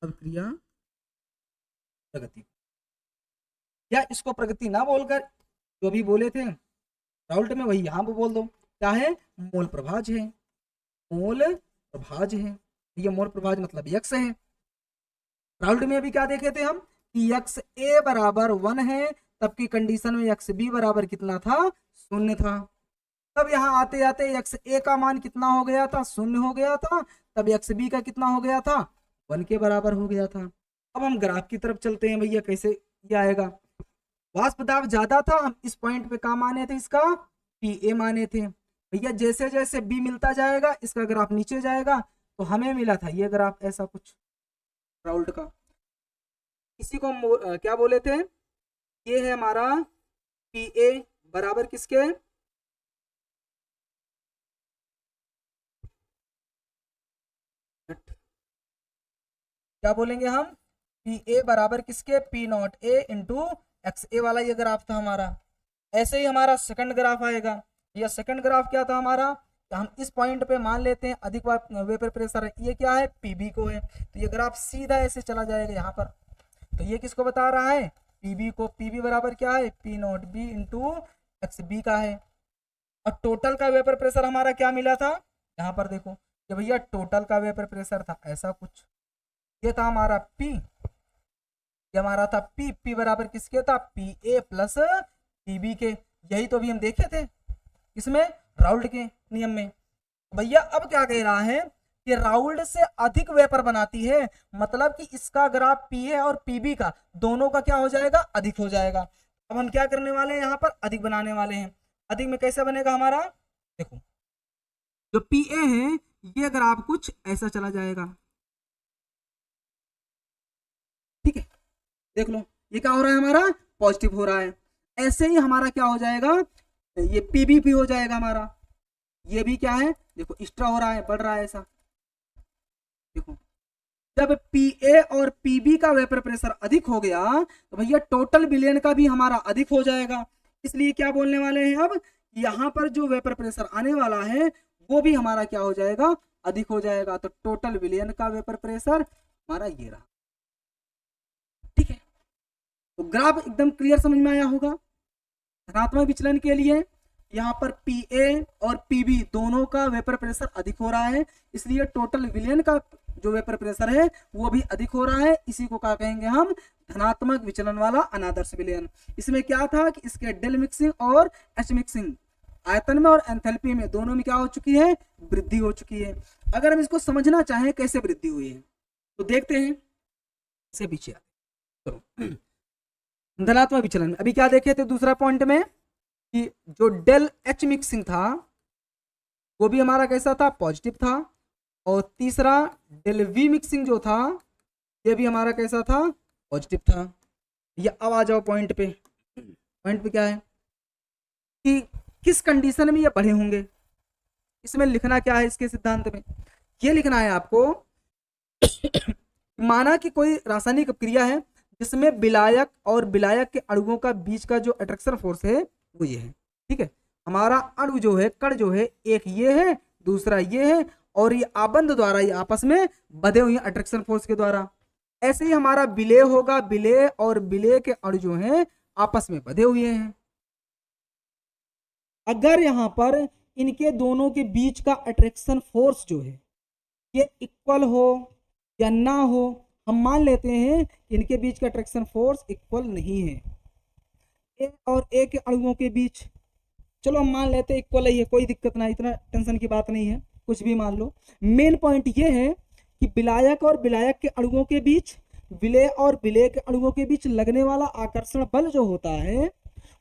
S1: अभिक्रिया प्रगति, या इसको प्रगति ना बोलकर जो भी बोले थे राउल्ट में वही यहां पे बोल दो, क्या है, मोल प्रभाज है, मोल प्रभाज है, ये मोल प्रभाज मतलब यक्स है। राउल्ट में अभी क्या देखे थे हम कि यक्स ए बराबर 1 है, तब की कंडीशन में यक्स बी बराबर कितना था, 0 था। तब यहाँ आते आते यक्स ए का मान कितना हो गया था, 0 हो गया था, तब यक्स बी का कितना हो गया था, 1 के बराबर हो गया था। अब हम ग्राफ की तरफ चलते हैं भैया, कैसे ये आएगा, वाष्प दाब ज्यादा था, हम इस पॉइंट पे क्या माने थे, इसका पी ए माने थे। भैया जैसे जैसे बी मिलता जाएगा इसका ग्राफ नीचे जाएगा, तो हमें मिला था ये ग्राफ ऐसा कुछ राउल्ट का, इसी को हम क्या बोले थे, ये है हमारा पी ए बराबर किसके, क्या बोलेंगे हम, पी ए बराबर किसके, P not A into X A वाला ये ग्राफ था हमारा। ऐसे ही हमारा सेकंड ग्राफ आएगा, ये सेकंड ग्राफ क्या था हमारा, तो हम इस पॉइंट पे मान लेते हैं अधिक वेपर प्रेशर है, ये क्या है, पीबी को है, तो ये ग्राफ सीधा ऐसे चला जाएगा यहाँ पर, तो ये किसको बता रहा है, पीबी को, पीबी बराबर क्या है, P not B into X B का है। और टोटल का वेपर प्रेशर हमारा क्या मिला था, यहाँ पर देखो कि भैया टोटल का वेपर प्रेशर था ऐसा कुछ, ये था हमारा पी, ये हमारा था पी, पी बराबर किसके था, पी ए प्लस पीबी के, यही तो अभी हम देखे थे इसमें राउल्ट के नियम में। भैया अब क्या कह रहा है कि राउल्ट से अधिक वेपर बनाती है, मतलब कि इसका ग्राफ पी है और पीबी का दोनों का क्या हो जाएगा, अधिक हो जाएगा। अब हम क्या करने वाले हैं, यहाँ पर अधिक बनाने वाले हैं। अधिक में कैसे बनेगा हमारा, देखो जो पी ए है ये ग्राफ कुछ ऐसा चला जाएगा, देख लो ये क्या हो रहा है हमारा, पॉजिटिव हो रहा है। ऐसे ही हमारा क्या हो जाएगा, ये पीबी भी हो जाएगा हमारा, ये भी क्या है देखो एक्स्ट्रा हो रहा है, बढ़ रहा है ऐसा। देखो जब पीए और पीबी का वेपर प्रेशर अधिक हो गया तो भैया टोटल विलयन का भी हमारा अधिक हो जाएगा। इसलिए क्या बोलने वाले हैं अब, यहाँ पर जो वेपर प्रेशर आने वाला है वो भी हमारा क्या हो जाएगा, अधिक हो जाएगा। तो टोटल विलयन का वेपर प्रेशर हमारा ये रहा। ठीक है, तो ग्राफ एकदम क्लियर समझ में आया होगा। धनात्मक विचलन के लिए यहाँ पर पीए और पीबी दोनों का वेपर प्रेशर अधिक हो रहा है, इसलिए टोटल विलयन का जो वेपर प्रेशर है वो भी अधिक हो रहा है। इसी को क्या कहेंगे हम, धनात्मक विचलन वाला अनादर्श विलयन। इसमें क्या था कि इसके डेल मिक्सिंग और एच मिक्सिंग आयतन में और एंथैल्पी में दोनों में क्या हो चुकी है, वृद्धि हो चुकी है। अगर हम इसको समझना चाहें कैसे वृद्धि हुई है तो देखते हैं, से पीछे चलो धनात्मक विचलन। अभी क्या देखे थे दूसरा पॉइंट में कि जो डेल एच मिक्सिंग था वो भी हमारा कैसा था, पॉजिटिव था। और तीसरा डेल वी मिक्सिंग जो था ये भी हमारा कैसा था, पॉजिटिव था। ये अब आ जाओ पॉइंट पे। पॉइंट पे क्या है कि किस कंडीशन में ये बढ़े होंगे, इसमें लिखना क्या है इसके सिद्धांत में, ये लिखना है आपको माना कि कोई रासायनिक क्रिया है जिसमें विलायक और विलायक के अणुओं का बीच का जो अट्रैक्शन फोर्स है वो ये है। ठीक है, हमारा अणु जो है, कण जो है, एक ये है दूसरा ये है, और ये आबंध द्वारा ये आपस में बधे हुए अट्रैक्शन फोर्स के द्वारा। ऐसे ही हमारा विलेय होगा, विलेय और विलेय के अणु जो हैं आपस में बधे हुए हैं। अगर यहां पर इनके दोनों के बीच का अट्रैक्शन फोर्स जो है ये इक्वल हो या ना हो, हम मान लेते हैं कि इनके बीच का अट्रैक्शन फोर्स इक्वल नहीं है। ए और ए के अणुओं के बीच, चलो हम मान लेते हैं इक्वल है, कोई दिक्कत ना, इतना टेंशन की बात नहीं है, कुछ भी मान लो। मेन पॉइंट ये है कि विलायक और विलायक के अणुओं के बीच, विलेय और विलेय के अणुओं के बीच लगने वाला आकर्षण बल जो होता है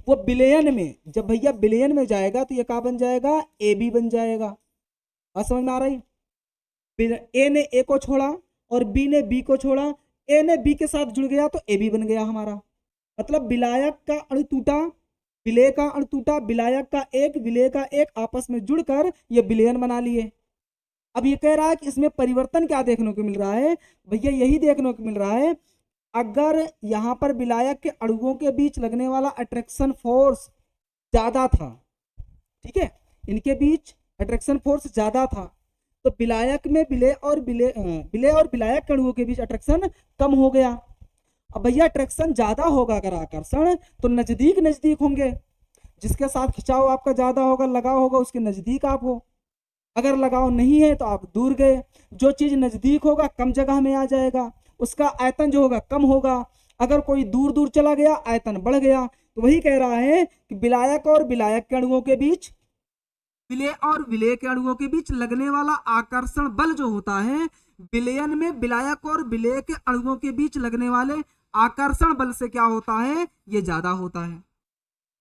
S1: वो विलयन में, जब भैया विलयन में जाएगा तो ये क्या बन जाएगा, ए बी बन जाएगा। बात समझ में आ रही, ए ने ए को छोड़ा और बी ने बी को छोड़ा, ए ने बी के साथ जुड़ गया तो ए बी बन गया हमारा। मतलब विलायक का अणु टूटा, विलेय का अणु टूटा, विलायक का एक विलेय का एक आपस में जुड़कर ये विलयन बना लिए। अब ये कह रहा है कि इसमें परिवर्तन क्या देखने को मिल रहा है, भैया यही देखने को मिल रहा है, अगर यहाँ पर विलायक के अणुओं के बीच लगने वाला अट्रैक्शन फोर्स ज्यादा था, ठीक है, इनके बीच अट्रैक्शन फोर्स ज्यादा था, तो विलायक में विलेय और विलायक के अणुओं के बीच अट्रैक्शन कम हो गया। अब भैया अट्रैक्शन ज्यादा होगा अगर आकर्षण, तो नजदीक नजदीक होंगे, जिसके साथ खिंचाव आपका ज्यादा होगा, लगाव होगा, उसके नजदीक आप हो। अगर लगाव नहीं है तो आप दूर गए। जो चीज नजदीक होगा कम जगह में आ जाएगा, उसका आयतन जो होगा कम होगा। अगर कोई दूर दूर चला गया आयतन बढ़ गया। तो वही कह रहा है कि विलायक और विलायक के अणुओं के बीच, विलेय और विलेय के अणुओं के बीच लगने वाला आकर्षण बल जो होता है, विलयन में विलायक और विलेय के अणुओं के बीच लगने वाले आकर्षण बल से क्या होता है, ये ज्यादा होता है।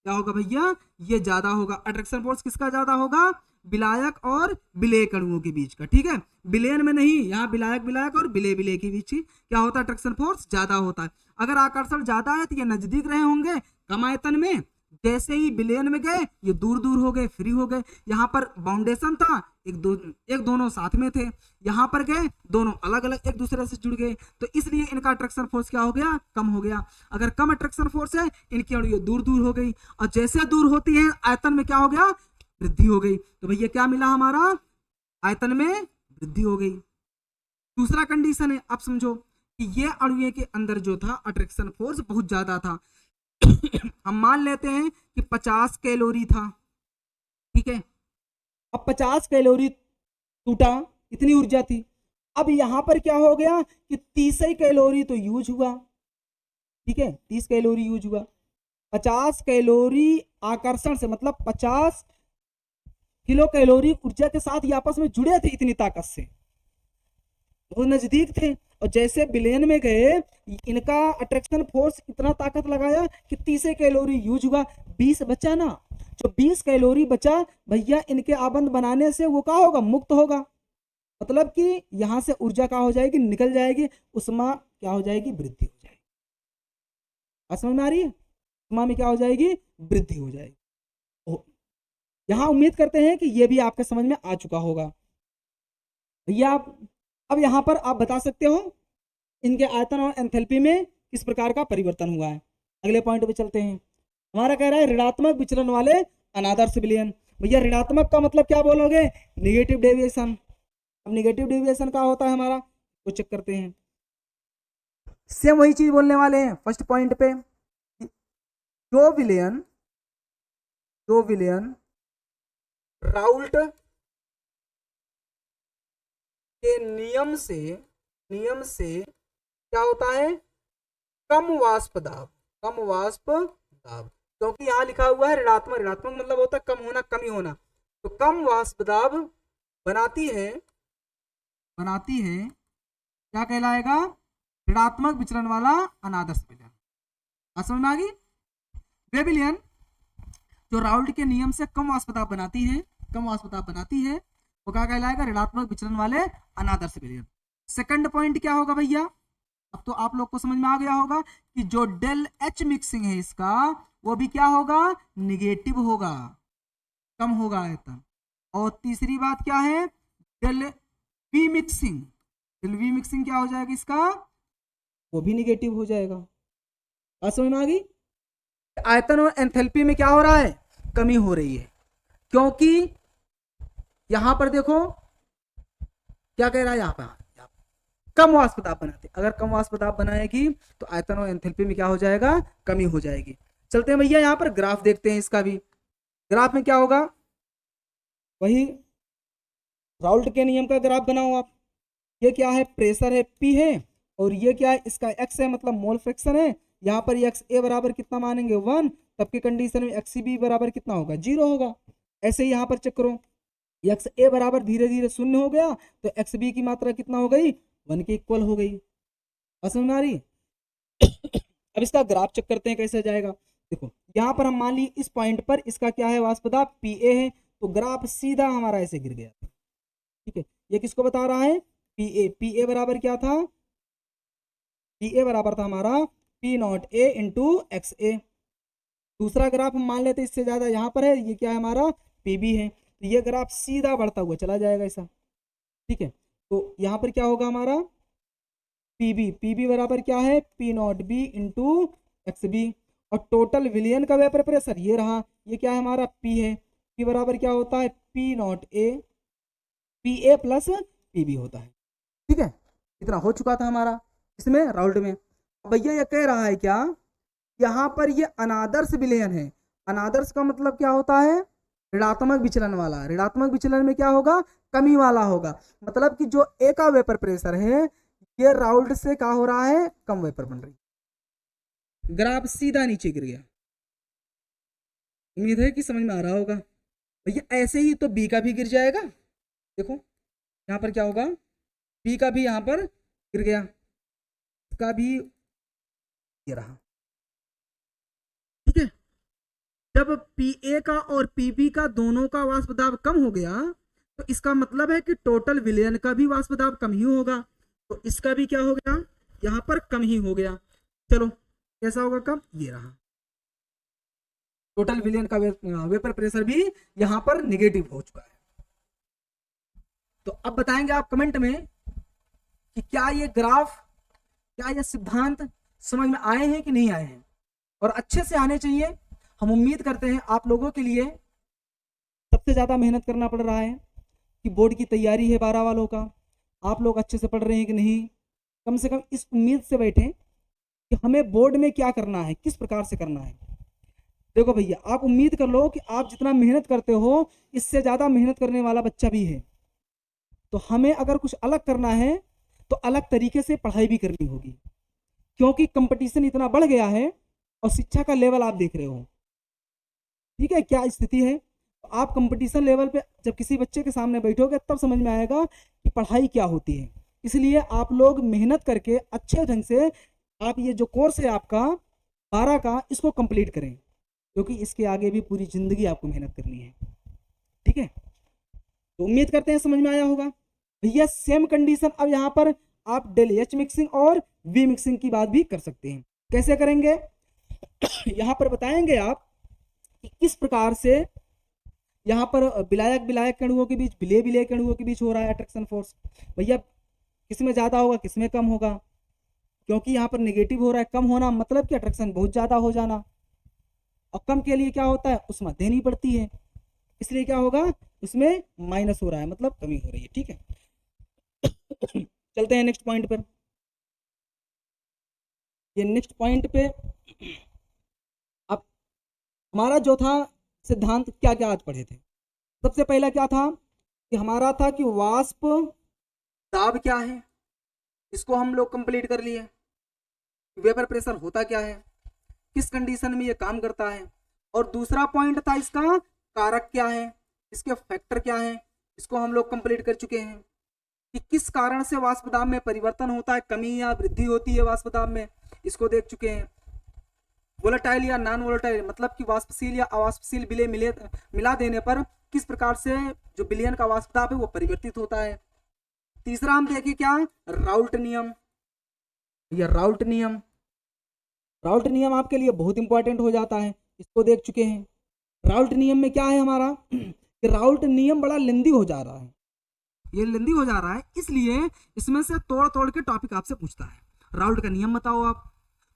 S1: क्या होगा भैया, ये ज्यादा होगा। अट्रैक्शन फोर्स किसका ज्यादा होगा, विलायक और विलेय अणुओं के बीच का। ठीक है, विलयन में नहीं, यहाँ विलायक विलायक और विलेय विलेय के बीच क्या होता है, अट्रैक्शन फोर्स ज्यादा होता है। अगर आकर्षण ज्यादा है तो ये नजदीक रहे होंगे कम आयतन में, जैसे ही विलयन में गए ये दूर दूर हो गए, फ्री हो गए। यहाँ पर बाउंडेशन था, एक दोनों साथ में थे, यहाँ पर गए दोनों अलग अलग एक दूसरे से जुड़ गए, तो इसलिए इनका अट्रैक्शन फोर्स क्या हो गया, कम हो गया। अगर कम अट्रैक्शन फोर्स है, इनकी अणु दूर दूर हो गई, और जैसे दूर होती है आयतन में क्या हो गया, वृद्धि हो गई। तो भैया क्या मिला, हमारा आयतन में वृद्धि हो गई। दूसरा कंडीशन है, अब समझो कि ये अणुओं के अंदर जो था अट्रैक्शन फोर्स बहुत ज्यादा था। हम मान लेते हैं कि 50 कैलोरी था, ठीक है। अब 50 कैलोरी टूटा, इतनी ऊर्जा थी। अब यहां पर क्या हो गया कि 30 कैलोरी तो यूज हुआ, ठीक है, 30 कैलोरी यूज हुआ। 50 कैलोरी आकर्षण से, मतलब 50 किलो कैलोरी ऊर्जा के साथ ये आपस में जुड़े थे इतनी ताकत से, वो नजदीक थे। और जैसे विलयन में गए, इनका अट्रैक्शन फोर्स इतना ताकत लगाया कि 30 कैलोरी यूज हुआ, 20 बचा ना। जो 20 कैलोरी बचा भैया, इनके आबंध बनाने से वो क्या होगा, मुक्त होगा। मतलब कि यहां से ऊर्जा क्या हो जाएगी, निकल जाएगी, उसमें क्या हो जाएगी, वृद्धि हो जाएगी। बात समझ में आ रही है? सिग्मा में क्या हो जाएगी, वृद्धि हो जाएगी। यहां उम्मीद करते हैं कि ये भी आपके समझ में आ चुका होगा। भैया आप अब यहां पर आप बता सकते हो इनके आयतन और एंथैल्पी में किस प्रकार का परिवर्तन हुआ है। अगले पॉइंट पे चलते हैं। हमारा कह रहा है ऋणात्मक विचलन वाले अनादर्श विलयन। भैया ऋणात्मक का मतलब क्या बोलोगे, निगेटिव डेविएशन। अब निगेटिव डेविएशन का होता है हमारा, तो चेक करते हैं। सेम वही चीज बोलने वाले हैं फर्स्ट पॉइंट पे। जो विलयन राउल्ट के नियम से क्या होता है, कम वाष्प दाब। क्योंकि यहां लिखा हुआ है ऋणात्मक, मतलब होता है कम होना, कमी होना। तो कम वाष्प दाब बनाती है क्या कहलाएगा, ऋणात्मक विचलन वाला अनादर्श विलयन। समझ में आ गई? वे विलयन जो राउल्ट के नियम से कम वाष्प दाब बनाती है वो क्या कहलाएगा, ऋणात्मक विचलन वाले अनादर्श विलयन। सेकंड पॉइंट क्या होगा भैया, अब तो आप लोग को समझ में आ गया होगा कि जो डेल एच मिक्सिंग है इसका, वो भी क्या होगा, निगेटिव होगा, कम होगा आयतन। और तीसरी बात क्या है, डेल वी मिक्सिंग क्या हो जाएगा इसका, वो भी निगेटिव हो जाएगा। बात समझ में आ गई? आयतन और एंथैल्पी में क्या हो रहा है, कमी हो रही है। क्योंकि यहां पर देखो क्या कह रहा है, यहां पर कम वाष्प दाब बनाते, अगर कम वाष्प दाब बनाएगी तो आयतन और एंथैल्पी में क्या हो जाएगा, कमी हो जाएगी। चलते हैं भैया यहां पर ग्राफ देखते हैं इसका भी। ग्राफ में क्या होगा, वही राउल्ट के नियम का ग्राफ बनाओ आप। ये क्या है, प्रेशर है P है, और ये क्या है, इसका x है, मतलब मोल फ्रैक्शन है। यहाँ पर एक्स ए बराबर कितना मानेंगे 1, तब की कंडीशन में एक्स बी बराबर कितना होगा, 0 होगा। ऐसे ही यहाँ पर चेक करो, एक्स ए बराबर धीरे धीरे 0 हो गया, तो एक्स बी की मात्रा कितना हो गई, 1 के इक्वल हो गई। समझ में आ रही? अब इसका ग्राफ चेक करते हैं कैसे जाएगा। देखो यहाँ पर हम मान ली इस पॉइंट पर इसका क्या है, वाष्प दाब PA है, तो ग्राफ सीधा हमारा ऐसे गिर गया। ठीक है, ये किसको बता रहा है, PA बराबर क्या था, PA बराबर था हमारा P0A इंटू XA। दूसरा ग्राफ हम मान लेते इससे ज्यादा यहाँ पर है, ये क्या है हमारा PB है, तो ये ग्राफ सीधा बढ़ता हुआ चला जाएगा ऐसा। ठीक है, तो यहाँ पर क्या होगा हमारा PB बराबर क्या है, P0B इंटू XB। और टोटल विलयन का वेपर प्रेशर ये रहा, ये क्या है हमारा P है, P बराबर क्या होता है, P0A PA प्लस PB होता है। ठीक है, इतना हो चुका था हमारा इसमें राउल्ट में। भैया ये कह रहा है क्या, यहाँ पर ये अनादर्श विलयन है। अनादर्श का मतलब क्या होता है, ऋणात्मक विचलन वाला। ऋणात्मक विचलन में क्या होगा, कमी वाला होगा। मतलब कि जो ए का वेपर प्रेशर है ये राउल्ट से क्या हो रहा है, कम वेपर बन रही है। ग्राफ सीधा नीचे गिर गया। उम्मीद है कि समझ में आ रहा होगा। भैया ऐसे ही तो बी का भी गिर जाएगा। देखो यहाँ पर क्या होगा, बी का भी यहाँ पर गिर गया, इसका भी ये रहा। ठीक है, जब PA का और PB का दोनों का वाष्प दाब कम हो गया तो इसका मतलब है कि टोटल विलयन का भी वाष्प दाब कम ही होगा, तो इसका भी क्या हो गया, यहाँ पर कम ही हो गया। चलो कैसा होगा कम, ये रहा। टोटल विलयन का वेपर प्रेशर भी यहाँ पर निगेटिव हो चुका है। तो अब बताएंगे आप कमेंट में कि क्या ये ग्राफ, क्या ये सिद्धांत समझ में आए हैं कि नहीं आए हैं, और अच्छे से आने चाहिए। हम उम्मीद करते हैं आप लोगों के लिए सबसे ज्यादा मेहनत करना पड़ रहा है कि बोर्ड की तैयारी है 12 वालों का, आप लोग अच्छे से पढ़ रहे हैं कि नहीं। कम से कम इस उम्मीद से बैठें कि हमें बोर्ड में क्या करना है, किस प्रकार से करना है। देखो भैया आप उम्मीद कर लो कि आप जितना मेहनत करते हो इससे ज्यादा मेहनत करने वाला बच्चा भी है। तो हमें अगर कुछ अलग करना है तो अलग तरीके से पढ़ाई भी करनी होगी, क्योंकि कंपटीशन इतना बढ़ गया है और शिक्षा का लेवल आप देख रहे हो। ठीक है, क्या स्थिति है। तो आप कंपटीशन लेवल पे जब किसी बच्चे के सामने बैठोगे तब समझ में आएगा कि पढ़ाई क्या होती है। इसलिए आप लोग मेहनत करके अच्छे ढंग से आप ये जो कोर्स है आपका 12 का, इसको कंप्लीट करें, क्योंकि इसके आगे भी पूरी जिंदगी आपको मेहनत करनी है। ठीक है, तो उम्मीद करते हैं समझ में आया होगा। भैया सेम कंडीशन अब यहाँ पर आप डेल एच मिक्सिंग और वी मिक्सिंग की बात भी कर सकते हैं। कैसे करेंगे, यहाँ पर बताएंगे आप कि किस प्रकार से यहाँ पर विलायक विलायक अणुओं के बीच, विलेय विलेय अणुओं के बीच हो रहा है अट्रैक्शन फोर्स। भैया किस में ज़्यादा होगा, किस में कम होगा, क्योंकि यहाँ पर नेगेटिव हो रहा है। कम होना मतलब कि अट्रैक्शन बहुत ज़्यादा हो जाना, और कम के लिए क्या होता है, उसमें देनी पड़ती है, इसलिए क्या होगा, उसमें माइनस हो रहा है, मतलब कमी हो रही है। ठीक है, चलते हैं नेक्स्ट पॉइंट पर। ये नेक्स्ट पॉइंट पे अब हमारा जो था सिद्धांत, क्या क्या आज पढ़े थे। सबसे पहला क्या था कि हमारा था कि वाष्प दाब क्या है, इसको हम लोग कंप्लीट कर लिए। वेपर प्रेशर होता क्या है, किस कंडीशन में ये काम करता है, और दूसरा पॉइंट था इसका कारक क्या है, इसके फैक्टर क्या है, इसको हम लोग कंप्लीट कर चुके हैं। कि किस कारण से वाष्प दाब में परिवर्तन होता है, कमी या वृद्धि होती है वाष्प दाब में, इसको देख चुके हैं। वोलेटाइल या नॉन वोलेटाइल मतलब कि वाष्पशील या अवाष्पशील विलेय मिला देने पर किस प्रकार से जो विलयन का वाष्प दाब है वो परिवर्तित होता है। तीसरा हम देखें क्या, राउल्ट नियम। या राउल्ट नियम, राउल्ट नियम आपके लिए बहुत इंपॉर्टेंट हो जाता है, इसको देख चुके हैं। राउल्ट नियम में क्या है हमारा कि राउल्ट नियम बड़ा लेंदी हो जा रहा है, ये लेंदी हो जा रहा है, इसलिए इसमें से तोड़ तोड़ के टॉपिक आपसे पूछता है। राउल्ट का नियम बताओ आप,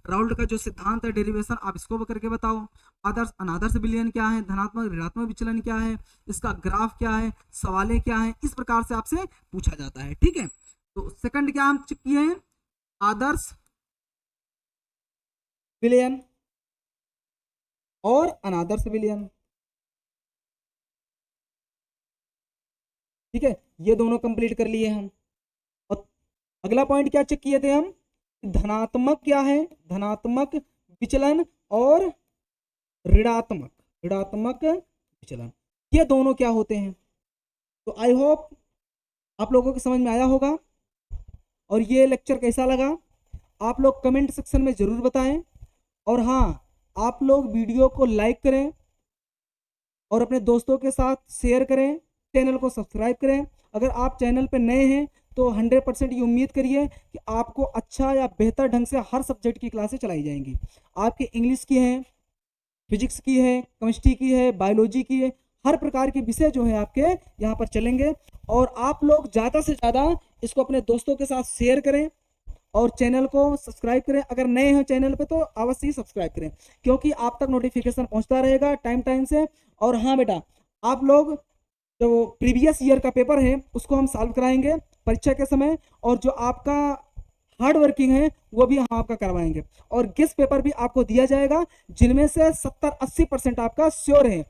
S1: राउल्ट का जो सिद्धांत है डेरिवेशन आप इसको करके बताओ। आदर्श अनादर्श विलयन क्या है, धनात्मक ऋणात्मक विचलन क्या है, इसका ग्राफ क्या है, सवालें क्या है, इस प्रकार से आपसे पूछा जाता है। ठीक है, तो सेकंड क्या हम किए हैं, आदर्श विलयन और अनादर्श विलयन। ठीक है, ये दोनों कंप्लीट कर लिए हम। और अगला पॉइंट क्या चेक किए थे हम, धनात्मक क्या है, धनात्मक विचलन और ऋणात्मक विचलन, ये दोनों क्या होते हैं। तो आई होप आप लोगों को समझ में आया होगा। और ये लेक्चर कैसा लगा आप लोग कमेंट सेक्शन में जरूर बताएं। और हाँ, आप लोग वीडियो को लाइक करें और अपने दोस्तों के साथ शेयर करें, चैनल को सब्सक्राइब करें। अगर आप चैनल पर नए हैं तो 100% ये उम्मीद करिए कि आपको अच्छा या बेहतर ढंग से हर सब्जेक्ट की क्लासें चलाई जाएंगी। आपकी इंग्लिश की हैं, फिजिक्स की है, केमिस्ट्री की है, बायोलॉजी की है, हर प्रकार के विषय जो है आपके यहाँ पर चलेंगे। और आप लोग ज़्यादा से ज़्यादा इसको अपने दोस्तों के साथ शेयर करें और चैनल को सब्सक्राइब करें। अगर नए हैं चैनल पे तो अवश्य ही सब्सक्राइब करें, क्योंकि आप तक नोटिफिकेशन पहुँचता रहेगा टाइम से। और हाँ बेटा, आप लोग जो प्रीवियस ईयर का पेपर है उसको हम सॉल्व कराएंगे परीक्षा के समय, और जो आपका हार्ड वर्किंग है वो भी हम आपका करवाएंगे। और गेस्ट पेपर भी आपको दिया जाएगा, जिनमें से 70-80% आपका श्योर है,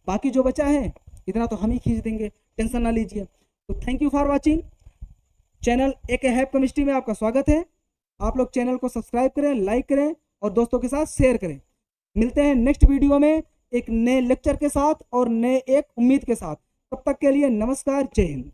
S1: बाकी जो बचा है इतना तो हम ही खींच देंगे, टेंशन ना लीजिए। तो thank you for watching. Channel एक हैप केमिस्ट्री में आपका स्वागत है। आप लोग चैनल को सब्सक्राइब करें, लाइक करें और दोस्तों के साथ शेयर करें। मिलते हैं नेक्स्ट वीडियो में एक नए लेक्चर के साथ और नए एक उम्मीद के साथ। तब तक के लिए नमस्कार, जय हिंद।